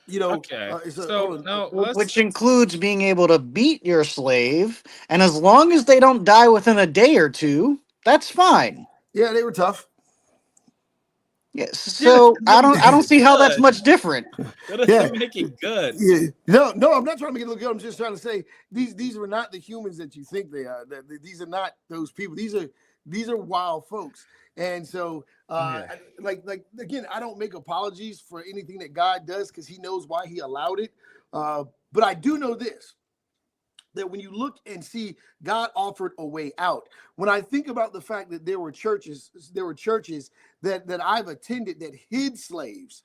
You know, Okay. so, So hold on. no, Which includes being able to beat your slave, and as long as they don't die within a day or two, that's fine. Yeah, they were tough. Yes. So I don't see how that's Good. much different. That doesn't Yeah. make it good. Yeah. No, I'm not trying to make it look good. I'm just trying to say these were not the humans that you think they are. These are not those people. These are wild folks. And so, Yeah. like again, I don't make apologies for anything that God does because He knows why He allowed it. But I do know this: that when you look and see God offered a way out. When I think about the fact that there were churches that I've attended that hid slaves.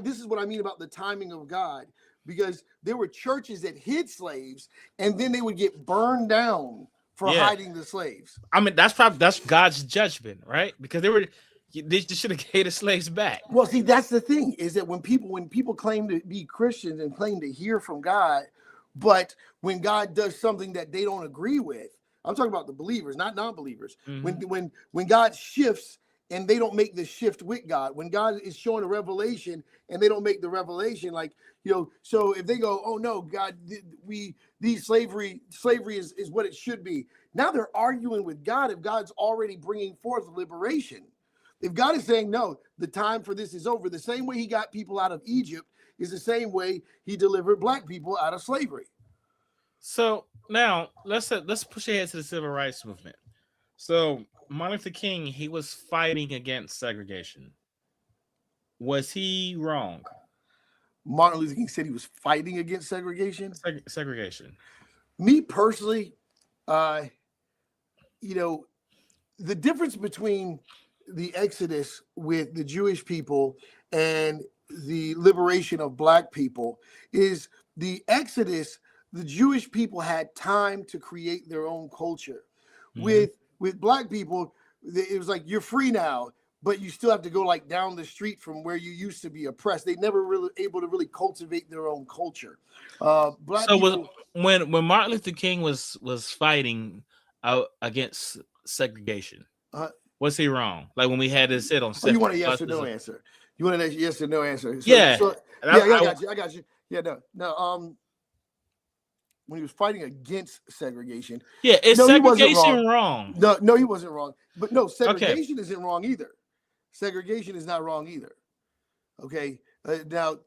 This is what I mean about the timing of God, because there were churches that hid slaves and then they would get burned down for Yeah. hiding the slaves. I mean, that's God's judgment, right? Because they should have gave the slaves back. Well, see, that's the thing, is that when people claim to be Christians and claim to hear from God, but when God does something that they don't agree with, I'm talking about the believers, not non-believers. Mhm. When God shifts and they don't make the shift with God, when God is showing a revelation and they don't make the revelation, like, so if they go, oh no, God, slavery is what it should be. Now they're arguing with God if God's already bringing forth liberation. If God is saying, no, the time for this is over, the same way He got people out of Egypt is the same way He delivered black people out of slavery. So now let's push ahead to the civil rights movement. So Martin Luther King, he was fighting against segregation. Was he wrong? Martin Luther King said he was fighting against segregation. Segregation. Me personally, the difference between the Exodus with the Jewish people and the liberation of black people is the Exodus. The Jewish people had time to create their own culture. Mhm. With black people, it was like, you're free now, but you still have to go like down the street from where you used to be oppressed. They never really able to really cultivate their own culture. Black So people. when Martin Luther King was fighting out against segregation, was he wrong? Like when we had this sit on. Oh, you want a yes or no answer? You want a yes or no answer? Yeah. I got you. Yeah, no. When he was fighting against segregation, Yeah, is no, he wasn't segregation wrong? No, he wasn't wrong. But no, segregation isn't wrong either. Segregation is not wrong either. Okay. Now,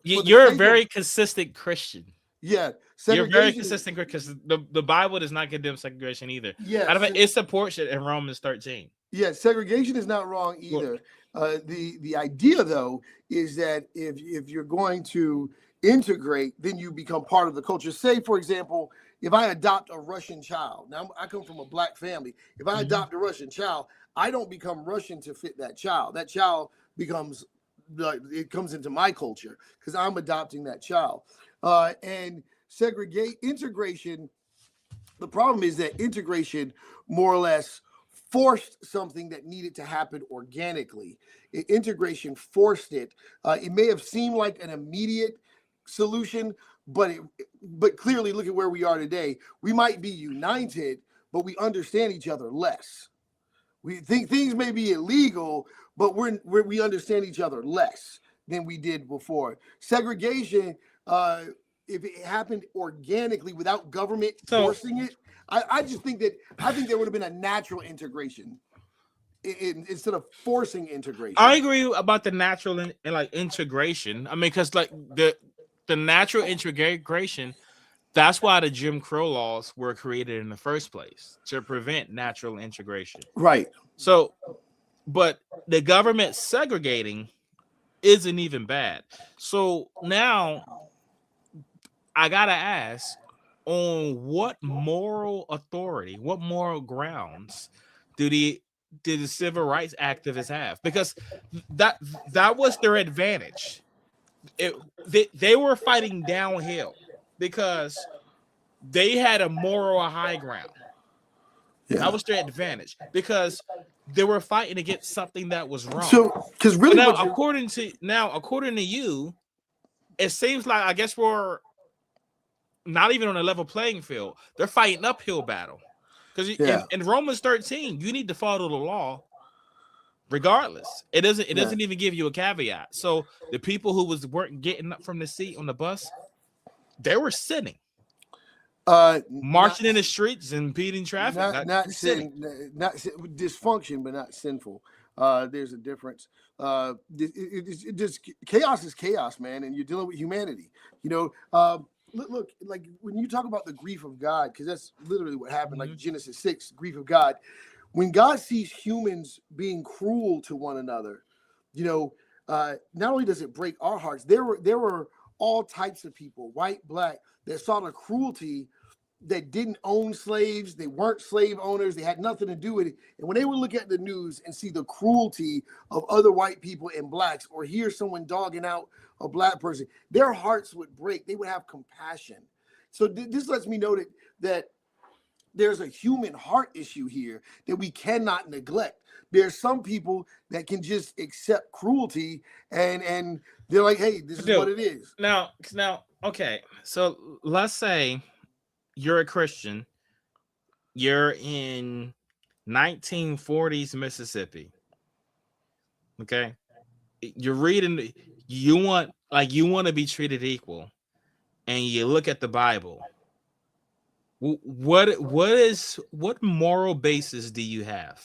you're a very consistent Christian. Yeah, you're very consistent because the Bible does not condemn segregation either. Yeah, it supports it in Romans 13. Yeah, segregation is not wrong either. The idea though is that if you're going to integrate, then you become part of the culture. Say, for example, if I adopt a Russian child, now I come from a black family. If I adopt a Russian child, I don't become Russian to fit that child. That child becomes, it comes into my culture because I'm adopting that child. And integration, the problem is that integration more or less forced something that needed to happen organically. Integration forced it. It may have seemed like an immediate solution, but clearly look at where we are today. We might be united, but we understand each other less. We think things may be illegal, but we understand each other less than we did before. Segregation, if it happened organically without government forcing it, I think there would have been a natural integration instead of forcing integration. I agree about the natural and like integration. I mean, because like the natural integration, that's why the Jim Crow laws were created in the first place, to prevent natural integration. Right. So, but the government segregating isn't even bad. So now I gotta ask, on what moral authority, what moral grounds do the civil rights activists have? Because that was their advantage. They were fighting downhill because they had a moral high ground. Yeah. That was their advantage because they were fighting against something that was wrong. So, because really, now according to you, it seems like I guess we're not even on a level playing field. They're fighting uphill battle because in Romans 13, you need to follow the law. Regardless, it doesn't even give you a caveat. So the people who weren't getting up from the seat on the bus, they were sinning. Marching in the streets and impeding traffic. Not dysfunction, but not sinful. There's a difference. Chaos is chaos, man, and you're dealing with humanity. Look, like when you talk about the grief of God, because that's literally what happened. Like Genesis 6, grief of God. When God sees humans being cruel to one another, not only does it break our hearts, there were all types of people, white, black, that saw the cruelty, that didn't own slaves. They weren't slave owners. They had nothing to do with it. And when they would look at the news and see the cruelty of other white people and blacks, or hear someone dogging out a black person, their hearts would break. They would have compassion. So this lets me know that there's a human heart issue here that we cannot neglect. There's some people that can just accept cruelty and they're like, hey, this is what it is. Now, okay. So let's say you're a Christian. You're in 1940s Mississippi. Okay. You're reading, you want to be treated equal, and you look at the Bible. What moral basis do you have?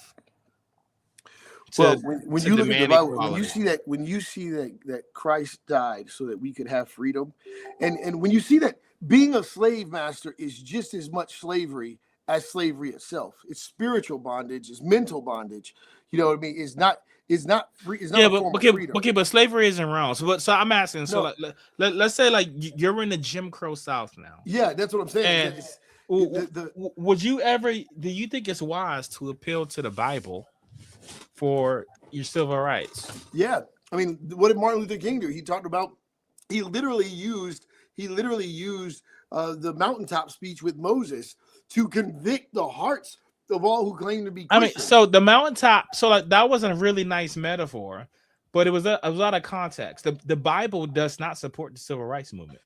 Well, when you look at the Bible, when you see that Christ died so that we could have freedom, and when you see that being a slave master is just as much slavery as slavery itself. It's spiritual bondage, it's mental bondage. You know what I mean? It's not free. It's not a form of freedom. Okay, but slavery isn't wrong. So I'm asking. So let's say like you're in the Jim Crow South now. Yeah, that's what I'm saying. And do you think it's wise to appeal to the Bible for your civil rights? Yeah, I mean, what did Martin Luther King do? He talked about, he literally used the mountaintop speech with Moses to convict the hearts of all who claim to be Christian. I mean, so the mountaintop, so like that wasn't a really nice metaphor, but it was out of context. The Bible does not support the civil rights movement.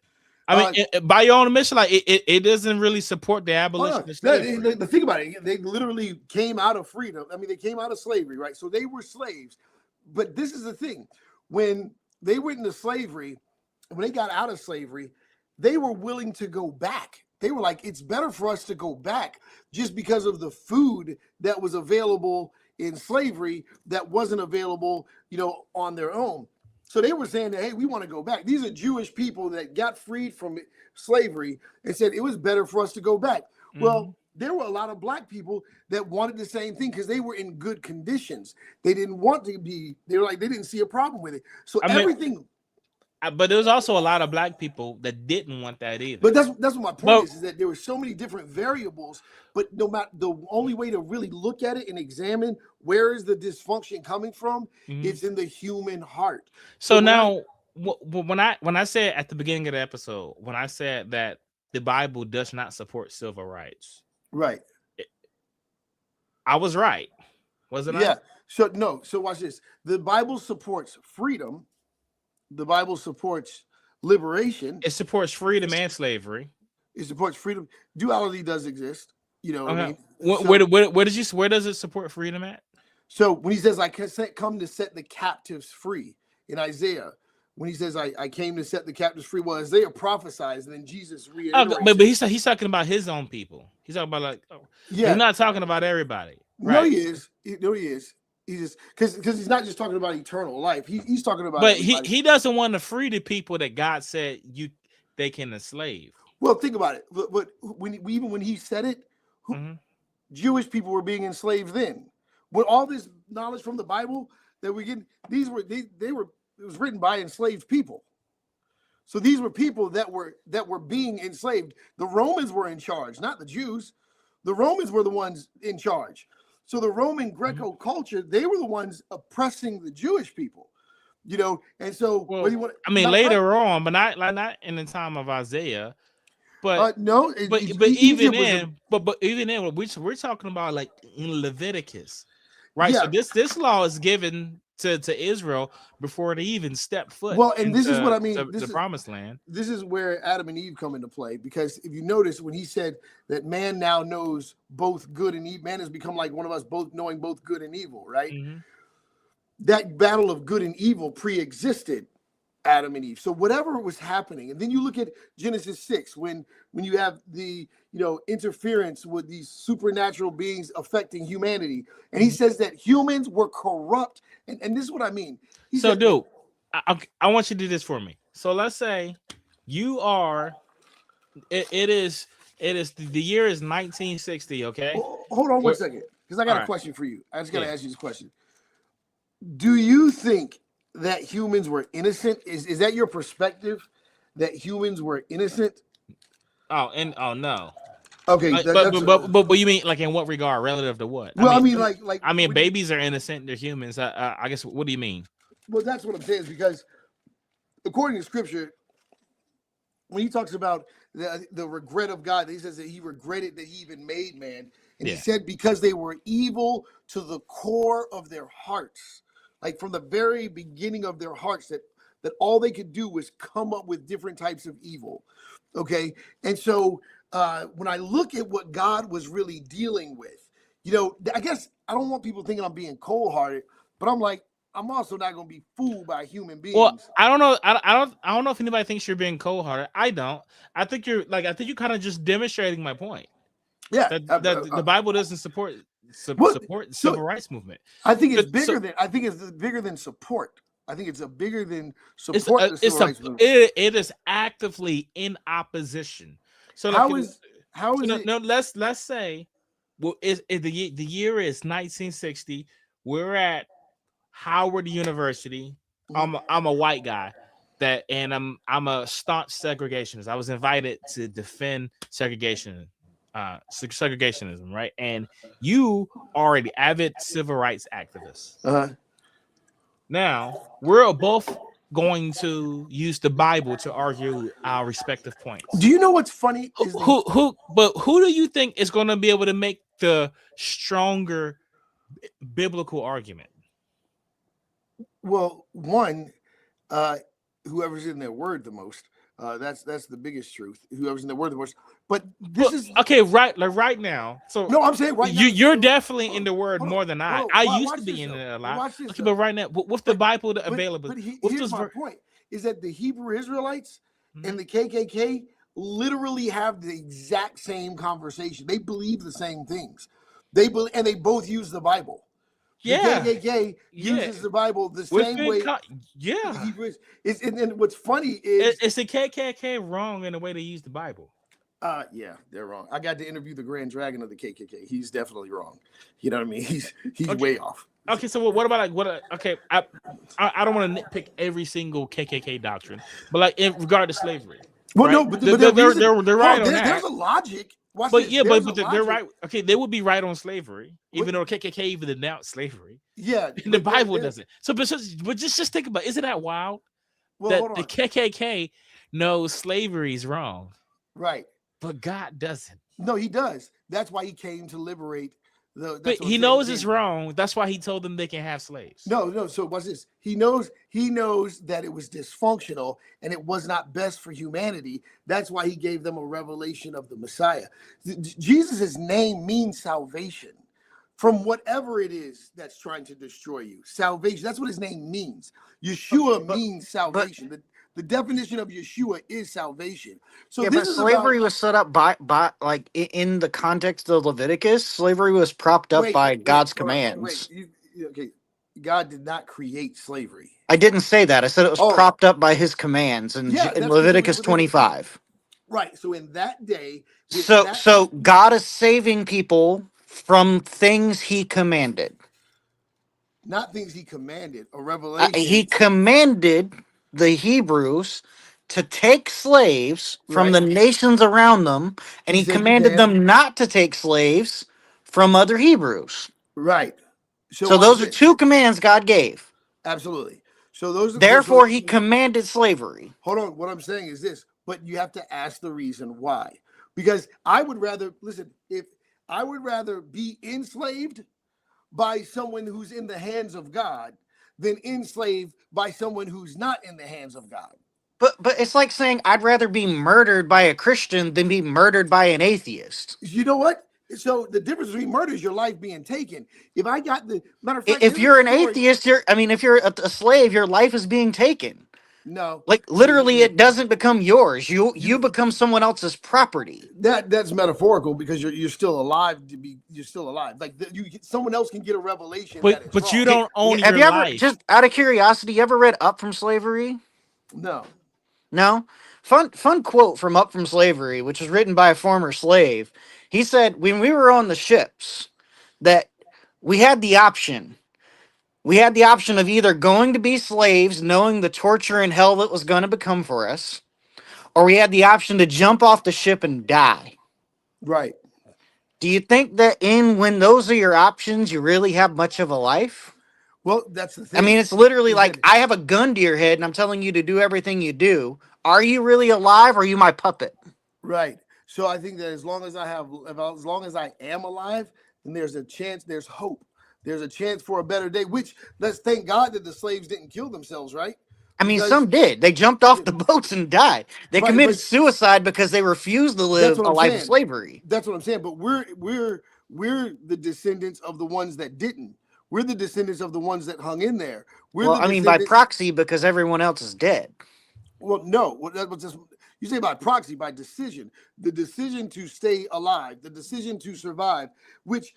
I mean, by your own admission, like it doesn't really support the abolition of slavery. Think about it. They literally came out of freedom. I mean, they came out of slavery, right? So they were slaves. But this is the thing. When they went into slavery, when they got out of slavery, they were willing to go back. They were like, it's better for us to go back just because of the food that was available in slavery that wasn't available, on their own. So they were saying that, hey, we want to go back. These are Jewish people that got freed from slavery and said it was better for us to go back. Mm-hmm. Well, there were a lot of black people that wanted the same thing because they were in good conditions. They didn't want to be, they were like, they didn't see a problem with it. So everything. But there was also a lot of black people that didn't want that either. But that's what my point is that there were so many different variables, but no matter, the only way to really look at it and examine where is the dysfunction coming from, it's in the human heart. So now, when I said at the beginning of the episode, when I said that the Bible does not support civil rights, right? I was right, wasn't I? Yeah. So watch this. The Bible supports freedom. The Bible supports liberation. It supports freedom and slavery. It supports freedom. Duality does exist. What I mean? Where does it support freedom at? So when he says, I come to set the captives free in Isaiah, when he says, I came to set the captives free, well, Isaiah prophesies, and then Jesus reiterates. But he's talking about his own people. He's talking about he's not talking about everybody. Right? No, he is. No, he is. He's just because he's not just talking about eternal life. He's talking about. But he doesn't want to free the people that God said they can enslave. Well, think about it. But when he said it, Jewish people were being enslaved then. With all this knowledge from the Bible that we get, it was written by enslaved people. So these were people that were being enslaved. The Romans were in charge, not the Jews. The Romans were the ones in charge. So the Roman Greco culture, they were the ones oppressing the Jewish people. And so Well, what do you want? I mean, later on, but not in the time of Isaiah. But no, but even then, but even then, we're talking about like in Leviticus, right? Yeah. So this law is given to Israel before they even step foot. Well, and this is what I mean. The promised land. This is where Adam and Eve come into play, because if you notice when he said that man now knows both good and evil, man has become like one of us, both knowing both good and evil, right? Mm-hmm. That battle of good and evil pre-existed Adam and Eve. So whatever was happening, and then you look at Genesis 6 when you have the interference with these supernatural beings affecting humanity, and he says that humans were corrupt, and this is what I mean. So, dude, I want you to do this for me. So let's say you are. It is the year is 1960. Okay. Hold on one second, because I got a question for you. I just got to ask you this question. Do you think that humans were innocent? Is that your perspective, that humans were innocent? Oh no. Okay, but you mean like in what regard, relative to what? Well, I mean like babies are innocent; they're humans. I guess. What do you mean? Well, that's what I'm saying, is because according to Scripture, when he talks about the regret of God, he says that he regretted that he even made man, and he said because they were evil to the core of their hearts, like from the very beginning of their hearts, that all they could do was come up with different types of evil. Okay, and so when I look at what God was really dealing with, I guess I don't want people thinking I'm being cold-hearted, but I'm like, I'm also not going to be fooled by human beings. Well, I don't know. I don't know if anybody thinks you're being cold-hearted. I don't. I think you're kind of just demonstrating my point. Yeah, that the Bible doesn't support civil rights movement. I think it's bigger than support. I think it's bigger than support. It is actively in opposition. So how is it? No, let's say, well, the year is 1960. We're at Howard University. I'm a white guy and I'm a staunch segregationist. I was invited to defend segregationism, right? And you are an avid civil rights activist. Now we're both going to use the Bible to argue our respective points. Do you know what's funny? Who do you think is going to be able to make the stronger biblical argument? Well, one, whoever's in their word the most. That's the biggest truth. Whoever's in their word the most. But this is okay, right? Like right now. So no, I'm saying right now. You're definitely in the word more than I. I used to be in it a lot. Okay, but right now, with the Bible available, here's my point: is that the Hebrew Israelites and the KKK literally have the exact same conversation. They believe the same things. They both use the Bible. The KKK uses the Bible the same way. And what's funny is the KKK wrong in the way they use the Bible. Yeah, they're wrong. I got to interview the Grand Dragon of the KKK. He's definitely wrong. You know what I mean? He's way off. Okay, so what about I don't want to nitpick every single KKK doctrine, but like in regard to slavery. Well, right? no, but they're right on that. There's a logic. But they're right. Okay, they would be right on slavery, even though KKK even denounced slavery. Yeah, and the Bible doesn't. So, but just think about, isn't that wild? Well, that the KKK knows slavery is wrong, right? But God doesn't. No, He does. That's why He came to liberate. But He knows it's wrong. That's why He told them they can have slaves. No. So what's this? He knows that it was dysfunctional and it was not best for humanity. That's why He gave them a revelation of the Messiah. Jesus' name means salvation from whatever it is that's trying to destroy you. Salvation. That's what His name means. Yeshua means salvation. The definition of Yeshua is salvation. So but slavery was set up by like in the context of Leviticus. Slavery was propped up by God's commands. Okay, God did not create slavery. I didn't say that. I said it was propped up by His commands in Leviticus 25. Right. So in that day, so God is saving people from things He commanded. Not things He commanded. A revelation. He commanded the Hebrews to take slaves from Right. the nations around them, and He he said you commanded can. them not to take slaves from other Hebrews. Right. So So watch those are this. two commands God gave. Absolutely. So those are Therefore, he commanded slavery. hold on. What I'm saying is this, but you have to ask the reason why. Because I would rather listen, if I would rather be enslaved by someone who's in the hands of God than enslaved by someone who's not in the hands of God. But it's like saying I'd rather be murdered by a Christian than be murdered by an atheist. You know what? So the difference between murder is your life being taken. If I got the matter of fact, If there's you're a an story. atheist, if you're a slave, your life is being taken. No, Like literally, it doesn't become yours. You you become someone else's property. that's metaphorical because you're still alive you're still alive. Like someone else can get a revelation that is But you wrong. don't own Have your you ever, life. just out of curiosity, you ever read Up from Slavery? No. No? Fun quote from Up from Slavery, which was written by a former slave. He said, when we were on the ships, that we had the option. We had the option of either going to be slaves, knowing the torture and hell that was going to become for us, or we had the option to jump off the ship and die. Right. Do you think that when those are your options, you really have much of a life? Well, that's the I thing. mean, it's literally Is like that I have a gun to your head and I'm telling you to do everything you do. Are you really alive or are you my puppet? right? So I think that as long as as long as I am alive, then there's a chance, there's hope. There's a chance for a better day, which let's thank God that the slaves didn't kill themselves, right? I mean, Because some did. They jumped off the boats and died. They right, committed but suicide because they refused to that's live what a I'm life of saying. slavery. That's what I'm saying. But we're the descendants of the ones that didn't. We're the descendants of the ones that hung in there. We're Well, the I mean, by descendants. proxy, because everyone else is dead. Well, no, that was just you say by proxy, by decision, the decision to stay alive, the decision to survive, which,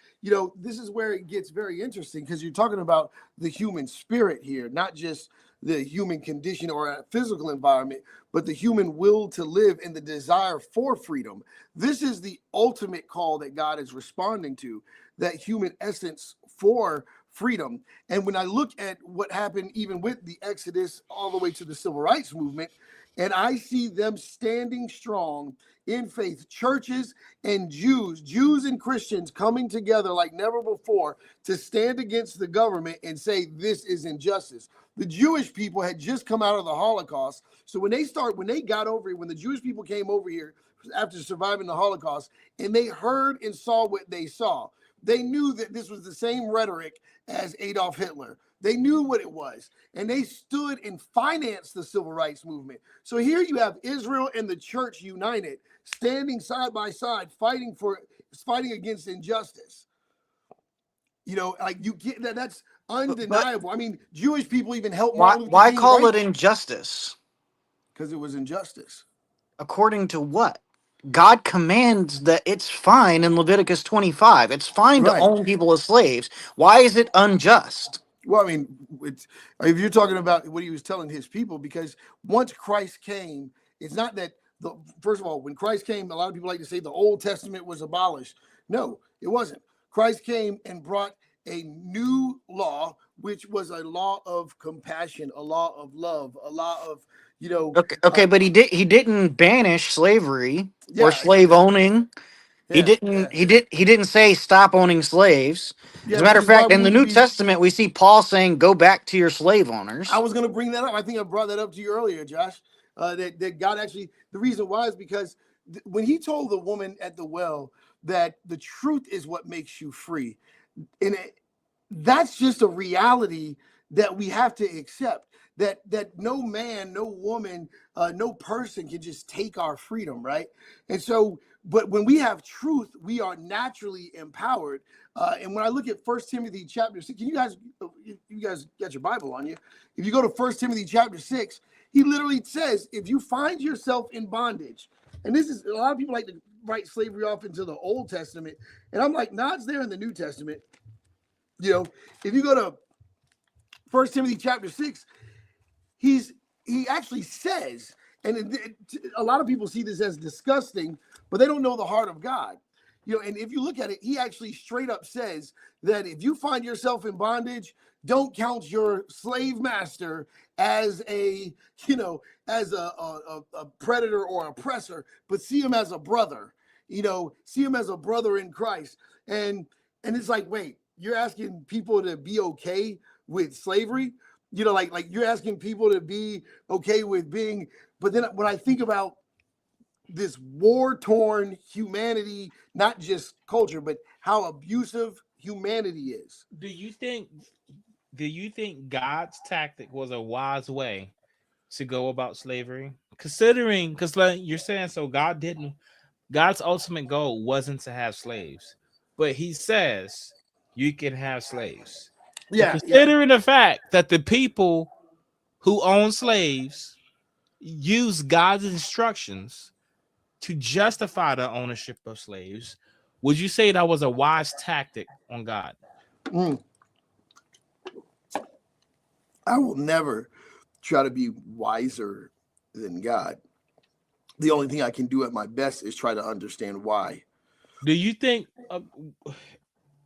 this is where it gets very interesting because you're talking about the human spirit here, not just the human condition or a physical environment, but the human will to live and the desire for freedom. This is the ultimate call that God is responding to, that human essence for freedom. And when I look at what happened, even with the Exodus all the way to the civil rights movement, and I see them standing strong in faith, churches and Jews and Christians coming together like never before to stand against the government and say this is injustice. The Jewish people had just come out of the Holocaust. So when the Jewish people came over here after surviving the Holocaust and they heard and saw what they saw, they knew that this was the same rhetoric as Adolf Hitler. They knew what it was, and they stood and financed the civil rights movement. So here you have Israel and the church united, standing side by side, fighting against injustice. Like you get that. That's undeniable. I mean, Jewish people even helped Martin Luther Why King call write it injustice? because it was injustice. According to what? God commands that it's fine in Leviticus 25. It's fine to Right. own people as slaves. Why is it unjust? Well, I mean, if you're talking about what he was telling his people, because once Christ came, it's not that first of all, when Christ came, a lot of people like to say the Old Testament was abolished. No, it wasn't. Christ came and brought a new law, which was a law of compassion, a law of love, a law of, Okay, but he didn't banish slavery or yeah, slave owning. He yeah, didn't he didn't say stop owning slaves. As yeah, a matter which of is why fact, we in the need to New be. Testament, we see Paul saying, "Go back to your slave owners." I was going to bring that up. I think I brought that up to you earlier, Josh. That God actually, the reason why is because when he told the woman at the well that the truth is what makes you free, and that's just a reality that we have to accept. That no man, no woman, no person can just take our freedom, right? And so, but when we have truth, we are naturally empowered. And when I look at 1 Timothy chapter 6, you guys got your Bible on you. If you go to 1 Timothy chapter 6, he literally says, if you find yourself in bondage, and this is a lot of people like to write slavery off into the Old Testament, and I'm like, nah, it's there in the New Testament. If you go to 1 Timothy chapter 6, he actually says, and a lot of people see this as disgusting, but they don't know the heart of God. And if you look at it, he actually straight up says that if you find yourself in bondage, don't count your slave master as a, as a predator or oppressor, but see him as a brother, see him as a brother in Christ. And it's like, wait, you're asking people to be okay with slavery? Like you're asking people to be okay with being, but then when I think about this war-torn humanity, not just culture, but how abusive humanity is. Do you think God's tactic was a wise way to go about slavery? Considering, because like you're saying, so God's ultimate goal wasn't to have slaves, but he says you can have slaves. Yeah. Considering the fact that the people who own slaves use God's instructions to justify the ownership of slaves, would you say that was a wise tactic on God? I will never try to be wiser than God. The only thing I can do at my best is try to understand why. Do you think,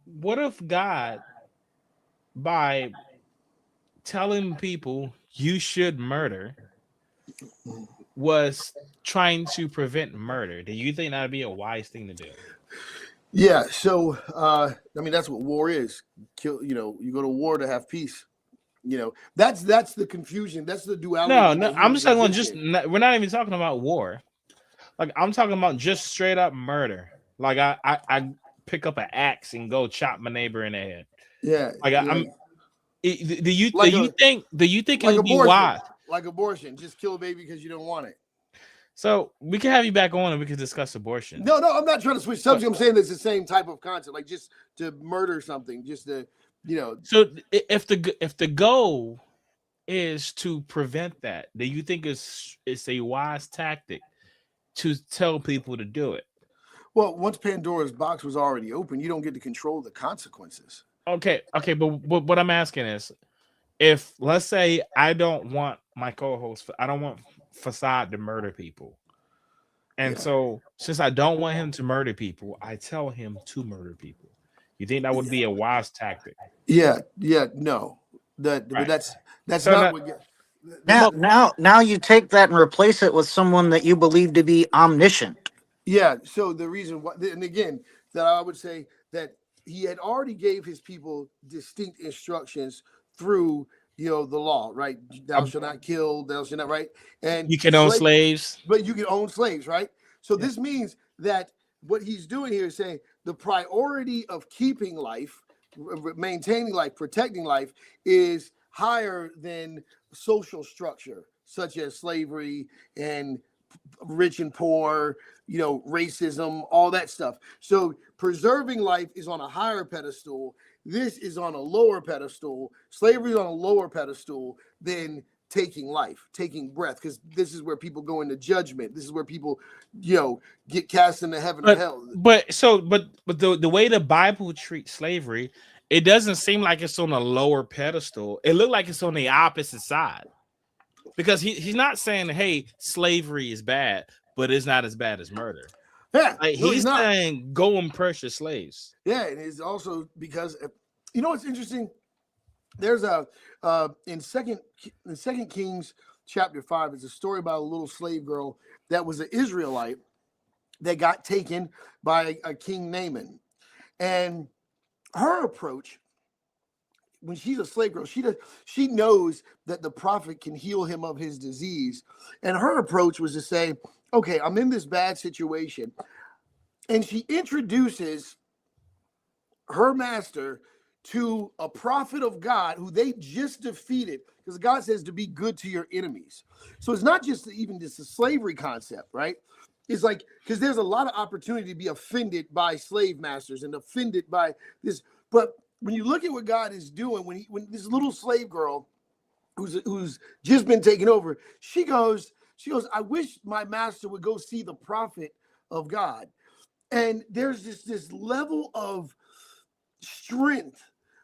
what if God, by telling people you should murder, was trying to prevent murder? Do you think that would be a wise thing to do? Yeah. So, that's what war is. You go to war to have peace. That's the confusion. That's the duality. No, I'm just talking about we're not even talking about war. Like, I'm talking about just straight up murder. Like, I pick up an axe and go chop my neighbor in the head. Yeah. Like, do you think it like would be wise? Like abortion, just kill a baby because you don't want it. So we can have you back on and we can discuss abortion. No, I'm not trying to switch subject. I'm saying it's the same type of concept, like just to murder something, just to, So if the goal is to prevent that, do you think it's a wise tactic to tell people to do it? Well, once Pandora's box was already open, you don't get to control the consequences. Okay, but what I'm asking is, if, let's say, I don't want my co-host, I don't want Facade to murder people, and so since I don't want him to murder people, I tell him to murder people. You think that would be a wise tactic? Yeah, no. But that's So not what. Now you take that and replace it with someone that you believe to be omniscient. Yeah. So the reason why, and again, that I would say that he had already gave his people distinct instructions through, the law, right? Thou shalt not kill, thou shalt not, right? And you can own slaves, but you can own slaves, right? So this means that what he's doing here is saying the priority of keeping life, maintaining life, protecting life is higher than social structure, such as slavery and rich and poor, racism, all that stuff. So preserving life is on a higher pedestal. This is on a lower pedestal. Slavery is on a lower pedestal than taking life, taking breath, because this is where people go into judgment. This is where people, get cast into heaven or hell. But the way the Bible treats slavery, it doesn't seem like it's on a lower pedestal. It looked like it's on the opposite side, because he's not saying, hey, slavery is bad, but it's not as bad as murder. Yeah, he's saying go and purchase slaves. Yeah, and it's also because what's interesting. There's in Second Kings chapter 5, it's a story about a little slave girl that was an Israelite that got taken by a king Naaman, and her approach, when she's a slave girl, she knows that the prophet can heal him of his disease, and her approach was to say, okay, I'm in this bad situation. And she introduces her master to a prophet of God who they just defeated, because God says to be good to your enemies. So it's not just even just a slavery concept, right? It's like, because there's a lot of opportunity to be offended by slave masters and offended by this. But when you look at what God is doing, when this little slave girl who's just been taken over, she goes, I wish my master would go see the prophet of God. And there's this level of strength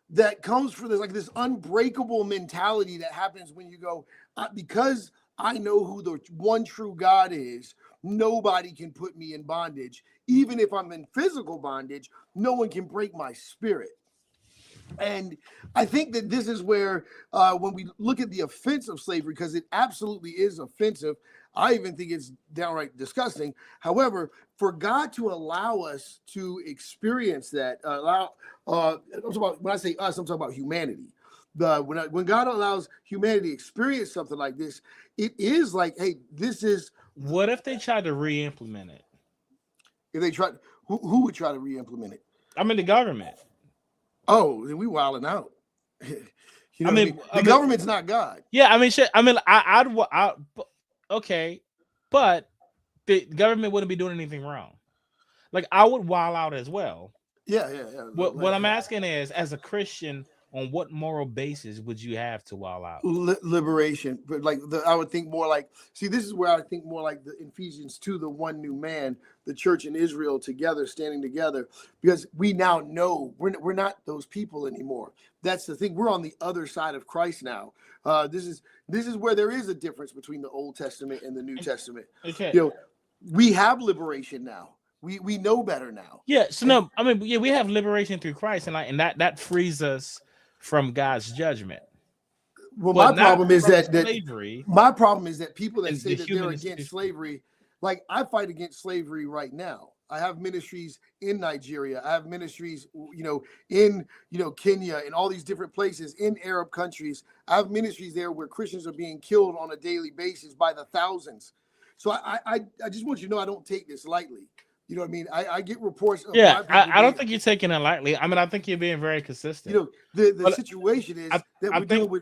that comes from this unbreakable mentality that happens when you go, because I know who the one true God is, nobody can put me in bondage. Even if I'm in physical bondage, no one can break my spirit. And I think that this is where, when we look at the offense of slavery, because it absolutely is offensive, I even think it's downright disgusting. However, for God to allow us to experience that, I'm talking about, when I say us, I'm talking about humanity. When God allows humanity to experience something like this, it is like, hey, this is. What if they tried to re-implement it? If they try, who would try to re-implement it? I mean, the government. Oh, then we wilding out. You know, I mean, the government's not God. Yeah, I mean, shit. I mean, okay, but the government wouldn't be doing anything wrong. Like, I would wild out as well. Yeah. What I'm asking is, as a Christian, on what moral basis would you have to wild out? Liberation, but like I would think more like. See, this is where I think more like the Ephesians 2, the one new man, the church in Israel together, standing together, because we now know we're not those people anymore. That's the thing. We're on the other side of Christ now. This is where there is a difference between the Old Testament and the New Testament. Okay, You know, we have liberation now. We know better now. yeah. So no, I mean, yeah, we have liberation through Christ, and that frees us from God's judgment. Well, my problem is that slavery. My problem is that people that is say the that they're human against slavery, like I fight against slavery right now. I have ministries in Nigeria. I have ministries, in Kenya and all these different places in Arab countries. I have ministries there where Christians are being killed on a daily basis by the thousands. So I just want you to know I don't take this lightly. You know what I mean? I get reports. Of I don't think you're taking it lightly. I mean, I think you're being very consistent. The situation is that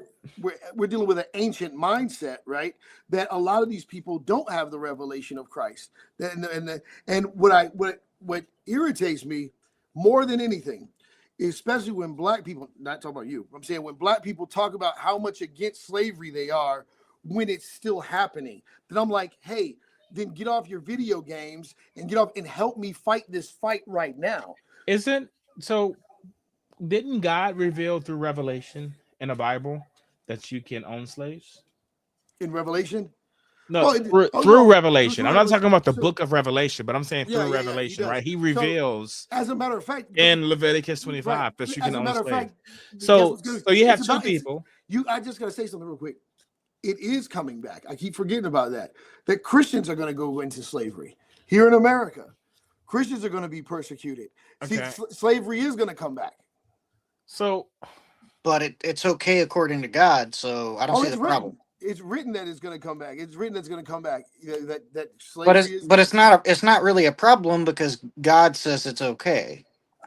we're dealing with an ancient mindset, right? That a lot of these people don't have the revelation of Christ. And what irritates me more than anything, especially when black people, not talking about you, I'm saying when black people talk about how much against slavery they are when it's still happening, then I'm like, hey, then get off your video games and get off and help me fight this fight right now. Didn't God reveal through Revelation in the Bible that you can own slaves? In Revelation? No, through Revelation. I'm not talking about the book of Revelation, but I'm saying through Revelation, right? He reveals, as a matter of fact, in Leviticus 25 that you can own slaves. Fact, so you have two people. I just gotta say something real quick. It is coming back. I keep forgetting about that. That Christians are going to go into slavery here in America. Christians are going to be persecuted. Okay. See, slavery is going to come back. So, but it's okay according to God. So I don't see the problem. It's written that it's going to come back. It's written that's going to come back. That slavery but it's not really a problem because God says it's okay.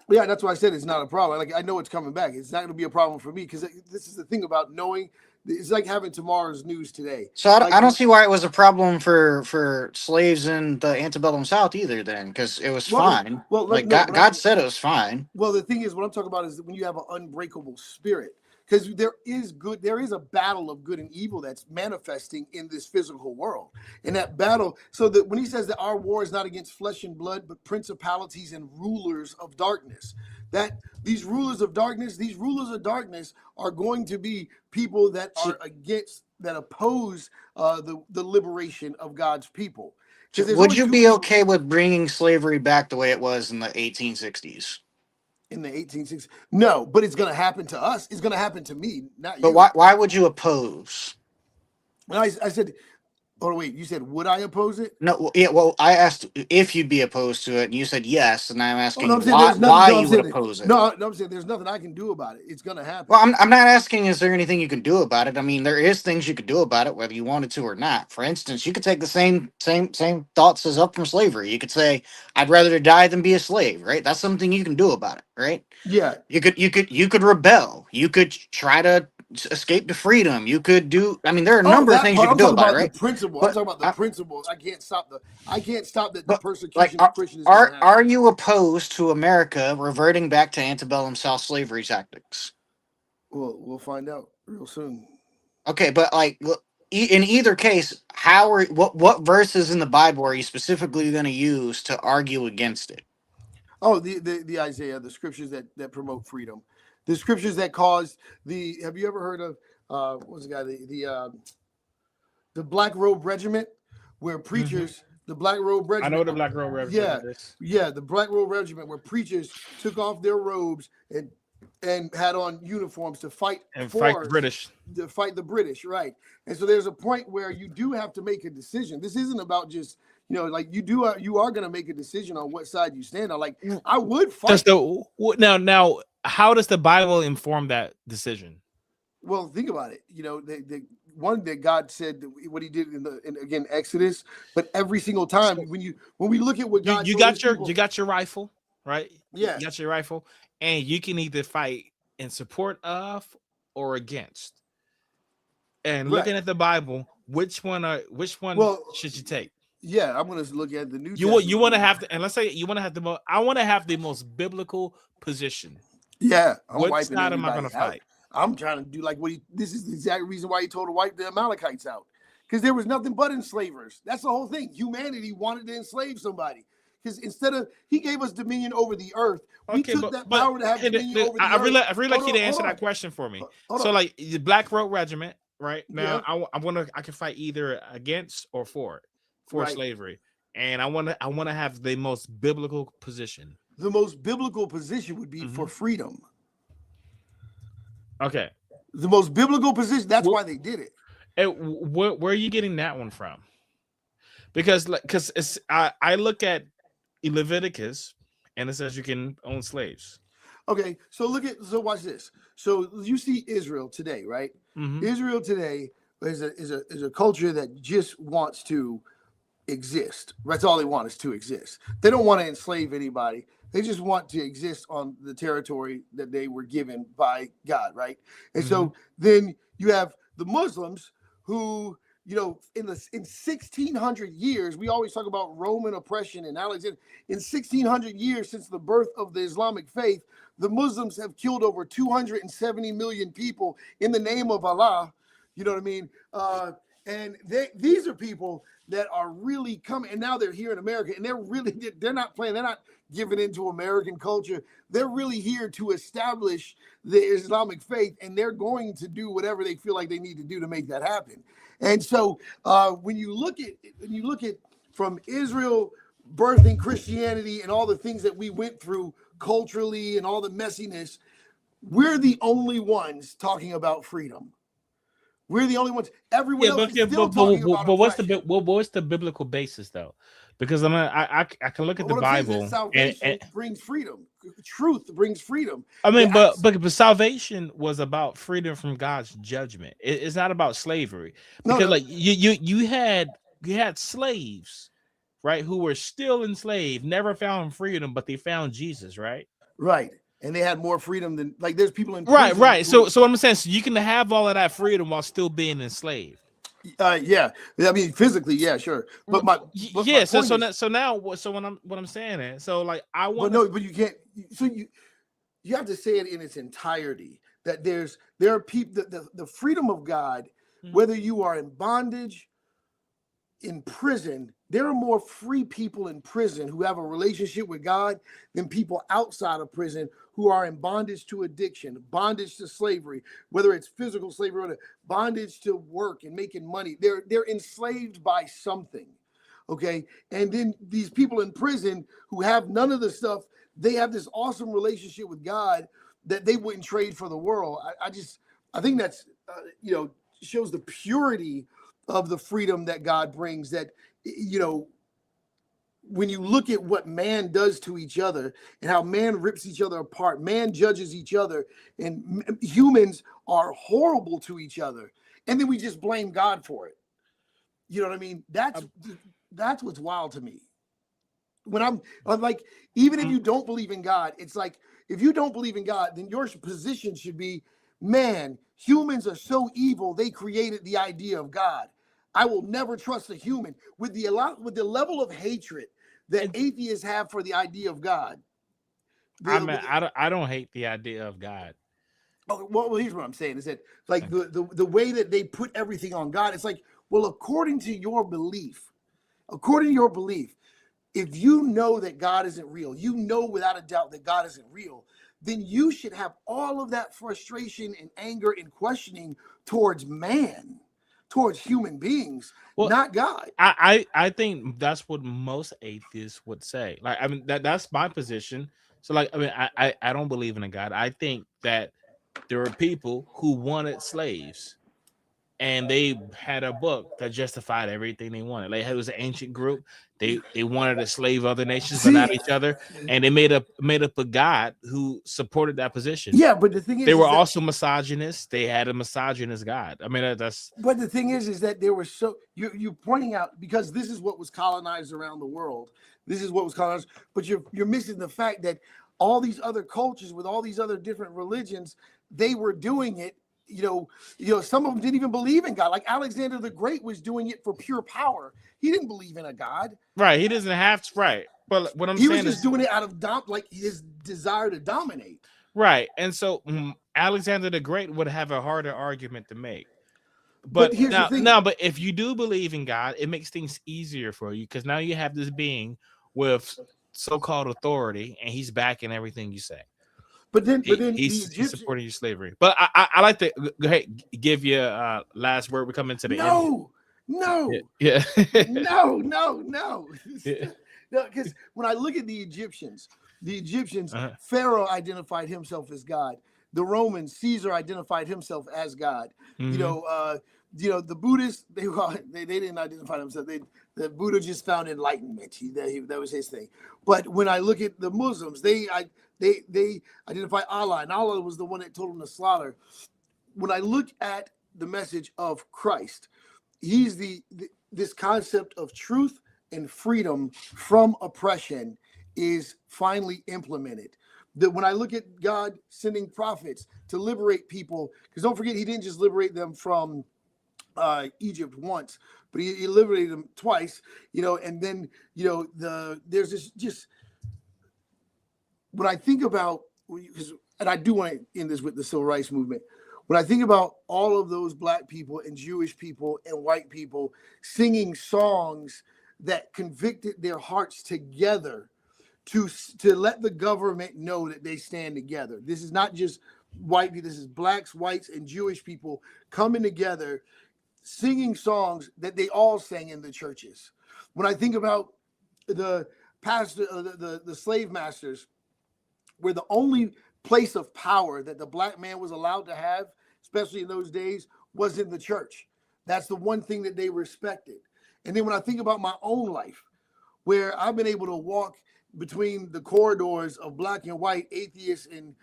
Yeah, that's why I said it's not a problem. Like I know it's coming back. It's not going to be a problem for me because this is the thing about knowing. It's like having tomorrow's news today. So I don't see why it was a problem for slaves in the antebellum South either then, because it was fine. Well, God said it was fine. Well, the thing is, what I'm talking about is when you have an unbreakable spirit, because there is a battle of good and evil that's manifesting in this physical world. And that battle, so that when he says that our war is not against flesh and blood, but principalities and rulers of darkness, that these rulers of darkness are going to be people that are that oppose the liberation of God's people. Would you be okay with bringing slavery back the way it was in the 1860s? In the 1860s? No, but it's going to happen to us. It's going to happen to me, not you. But why would you oppose? I said, oh, wait, you said, would I oppose it? No, yeah, well, I asked if you'd be opposed to it, and you said yes, and I'm asking why you would oppose it. No, I'm saying there's nothing I can do about it. It's going to happen. Well, I'm not asking is there anything you can do about it. I mean, there is things you could do about it, whether you wanted to or not. For instance, you could take the same thoughts as up from slavery. You could say, I'd rather die than be a slave, right? That's something you can do about it, right? Yeah. You could rebel. You could try to escape to freedom. You could do. I mean, there are a number of things you can do about it, right? The principle. I'm talking about the principle. I can't stop the persecution like, of Christians. Are you opposed to America reverting back to antebellum South slavery tactics? Well, we'll find out real soon. Okay, but like in either case, what verses in the Bible are you specifically going to use to argue against it? Oh, the Isaiah, the scriptures that promote freedom. The scriptures that caused have you ever heard of what's the guy the Black Robe Regiment, where preachers the Black Robe Regiment. I know the Black Robe Regiment. Yeah, the Black Robe Regiment, where preachers took off their robes and and had on uniforms to fight And fight the British. to fight the British, right? And so there's a point where you do have to make a decision. This isn't about just, you know, like you are going to make a decision on what side you stand on. Like I would fight. Now, how does the Bible inform that decision? Well, think about it. You know, the one that God said that what He did in again Exodus, but every single time when we look at what God you got your rifle, right? Yeah, you got your rifle, and you can either fight in support of or against. And looking at the Bible, which one should you take? Yeah, I'm going to look at the New. You want to have to, and let's say you want to have I want to have the most biblical position. Yeah, what side am I going to fight? I'm trying to do like this is the exact reason why He told to wipe the Amalekites out, because there was nothing but enslavers. That's the whole thing. Humanity wanted to enslave somebody, because instead of He gave us dominion over the earth, we took that power to have dominion over the earth. I really like you to answer that question for me. So like the Black Robe Regiment, right now, I can fight either against or for slavery, and I want to have the most biblical position. The most biblical position would be for freedom. Okay. The most biblical position. That's why they did it. Where are you getting that one from? Because I look at Leviticus and it says you can own slaves. Okay, so watch this. So you see Israel today, right? Mm-hmm. Israel today is a culture that just wants to exist. That's all they want, is to exist. They don't want to enslave anybody. They just want to exist on the territory that they were given by God, right? And so then you have the Muslims who, you know, in 1600 years, we always talk about Roman oppression and Alexander. In 1600 years since the birth of the Islamic faith, the Muslims have killed over 270 million people in the name of Allah. You know what I mean? And these are people that are really coming, and now they're here in America, and they're not playing, they're not giving into American culture. They're really here to establish the Islamic faith, and they're going to do whatever they feel like they need to do to make that happen. And so when you look at from Israel birthing Christianity and all the things that we went through culturally and all the messiness, we're the only ones talking about freedom. We're the only ones. Everyone else is still talking about oppression. What's the biblical basis though? Because I can look at the Bible. Salvation brings freedom. Truth brings freedom. I mean, but salvation was about freedom from God's judgment. It's not about slavery. Because like you had slaves, right, who were still enslaved, never found freedom, but they found Jesus, right? Right. And they had more freedom than, like, there's people in prison. Right. So what I'm saying, so you can have all of that freedom while still being enslaved. Yeah. I mean, physically, yeah, sure. But what I'm saying is, so like I want. But you can't. So you have to say it in its entirety. That there are people, the freedom of God, whether you are in bondage, in prison, there are more free people in prison who have a relationship with God than people outside of prison who are in bondage to addiction, bondage to slavery, whether it's physical slavery or bondage to work and making money. They're enslaved by something, okay? And then these people in prison who have none of the stuff, they have this awesome relationship with God that they wouldn't trade for the world. I think that's, shows the purity of the freedom that God brings, that, when you look at what man does to each other and how man rips each other apart, man judges each other, and humans are horrible to each other. And then we just blame God for it. You know what I mean? That's what's wild to me. When I'm like, even if you don't believe in God, it's like, if you don't believe in God, then your position should be, man, humans are so evil, they created the idea of God. I will never trust a human with the level of hatred that atheists have for the idea of God. I don't hate the idea of God. Oh, well, here's what I'm saying is that, like, the way that they put everything on God, it's like, well, according to your belief, if you know that God isn't real, you know without a doubt that God isn't real, then you should have all of that frustration and anger and questioning towards man, towards human beings, Well, not God. I think that's what most atheists would say. Like, I mean, that's my position. So, like, I mean, I don't believe in a God. I think that there were people who wanted slaves, and they had a book that justified everything they wanted. Like, it was an ancient group. They wanted to slave other nations, but not each other, and they made up a God who supported that position. Yeah, but the thing is, They were also misogynists. They had a misogynist God. I mean, that's. But the thing is that there were you're pointing out, because this is what was colonized around the world. This is what was colonized, but you're missing the fact that all these other cultures with all these other different religions, they were doing it. You know, some of them didn't even believe in God. Like Alexander the Great was doing it for pure power. He didn't believe in a God. Right. He doesn't have to. Right. But what he saying was just doing it out of like his desire to dominate. Right. And so Alexander the Great would have a harder argument to make. But here's now, the thing. But if you do believe in God, it makes things easier for you, because now you have this being with so-called authority, and he's backing everything you say. But then he's supporting your slavery. But I like to go ahead, give you a last word. We're coming to the end. No. Yeah. No. Yeah. No, because when I look at the Egyptians, Pharaoh identified himself as God. The Romans, Caesar identified himself as God. Mm-hmm. The Buddhists, they didn't identify themselves. The Buddha just found enlightenment. That was his thing. But when I look at the Muslims, they identify Allah, and Allah was the one that told them to slaughter. When I look at the message of Christ, he's this concept of truth and freedom from oppression is finally implemented. When I look at God sending prophets to liberate people, because don't forget, he didn't just liberate them from Egypt once, but he liberated them twice, and then, there's this just, when I think about, and I do want to end this with the civil rights movement, when I think about all of those Black people and Jewish people and white people singing songs that convicted their hearts together to let the government know that they stand together. This is not just white people, this is Blacks, whites, and Jewish people coming together, singing songs that they all sang in the churches. When I think about the pastor, the slave masters, where the only place of power that the Black man was allowed to have, especially in those days, was in the church. That's the one thing that they respected. And then when I think about my own life, where I've been able to walk between the corridors of Black and white, atheists and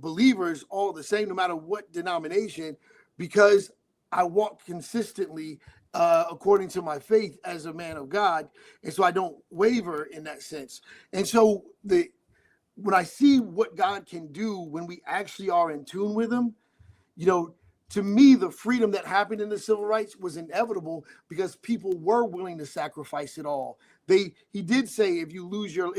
believers, all the same, no matter what denomination, because I walk consistently according to my faith as a man of God, and so I don't waver in that sense. And so when I see what God can do when we actually are in tune with him, to me, the freedom that happened in the civil rights was inevitable because people were willing to sacrifice it all. He did say, if you lose your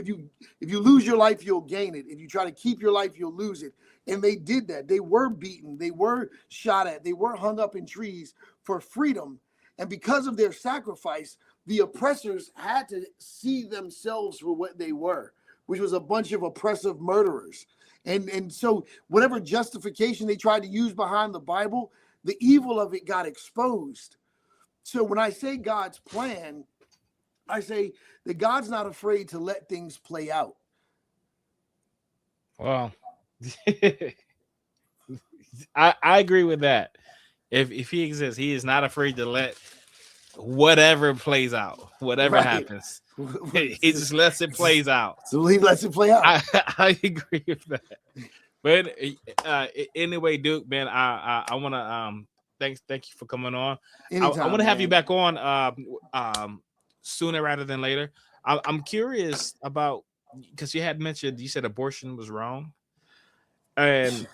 life, you'll gain it. If you try to keep your life, you'll lose it. And they did that. They were beaten. They were shot at. They were hung up in trees for freedom. And because of their sacrifice, the oppressors had to see themselves for what they were, which was a bunch of oppressive murderers. And so whatever justification they tried to use behind the Bible, the evil of it got exposed. So when I say God's plan, I say that God's not afraid to let things play out. Well, I agree with that. If he exists, he is not afraid to let whatever plays out, whatever happens. He just lets it plays out. So he lets it play out. I agree with that. But anyway, Duke, man, I want to thank you for coming on. Anytime, I want to have you back on sooner rather than later. I'm curious about, because you had mentioned, you said abortion was wrong, and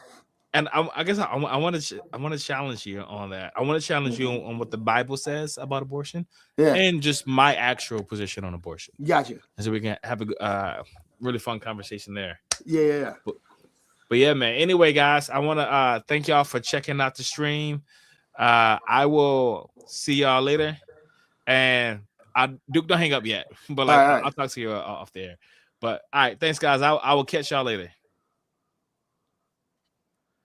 I guess I want to challenge you on that. I want to challenge you on what the Bible says about abortion, and just my actual position on abortion. Gotcha. And so we can have a really fun conversation there. Yeah. But yeah, man. Anyway, guys, I want to thank y'all for checking out the stream. I will see y'all later. And Duke, don't hang up yet. But I'll talk to you off there. But all right, thanks, guys. I will catch y'all later.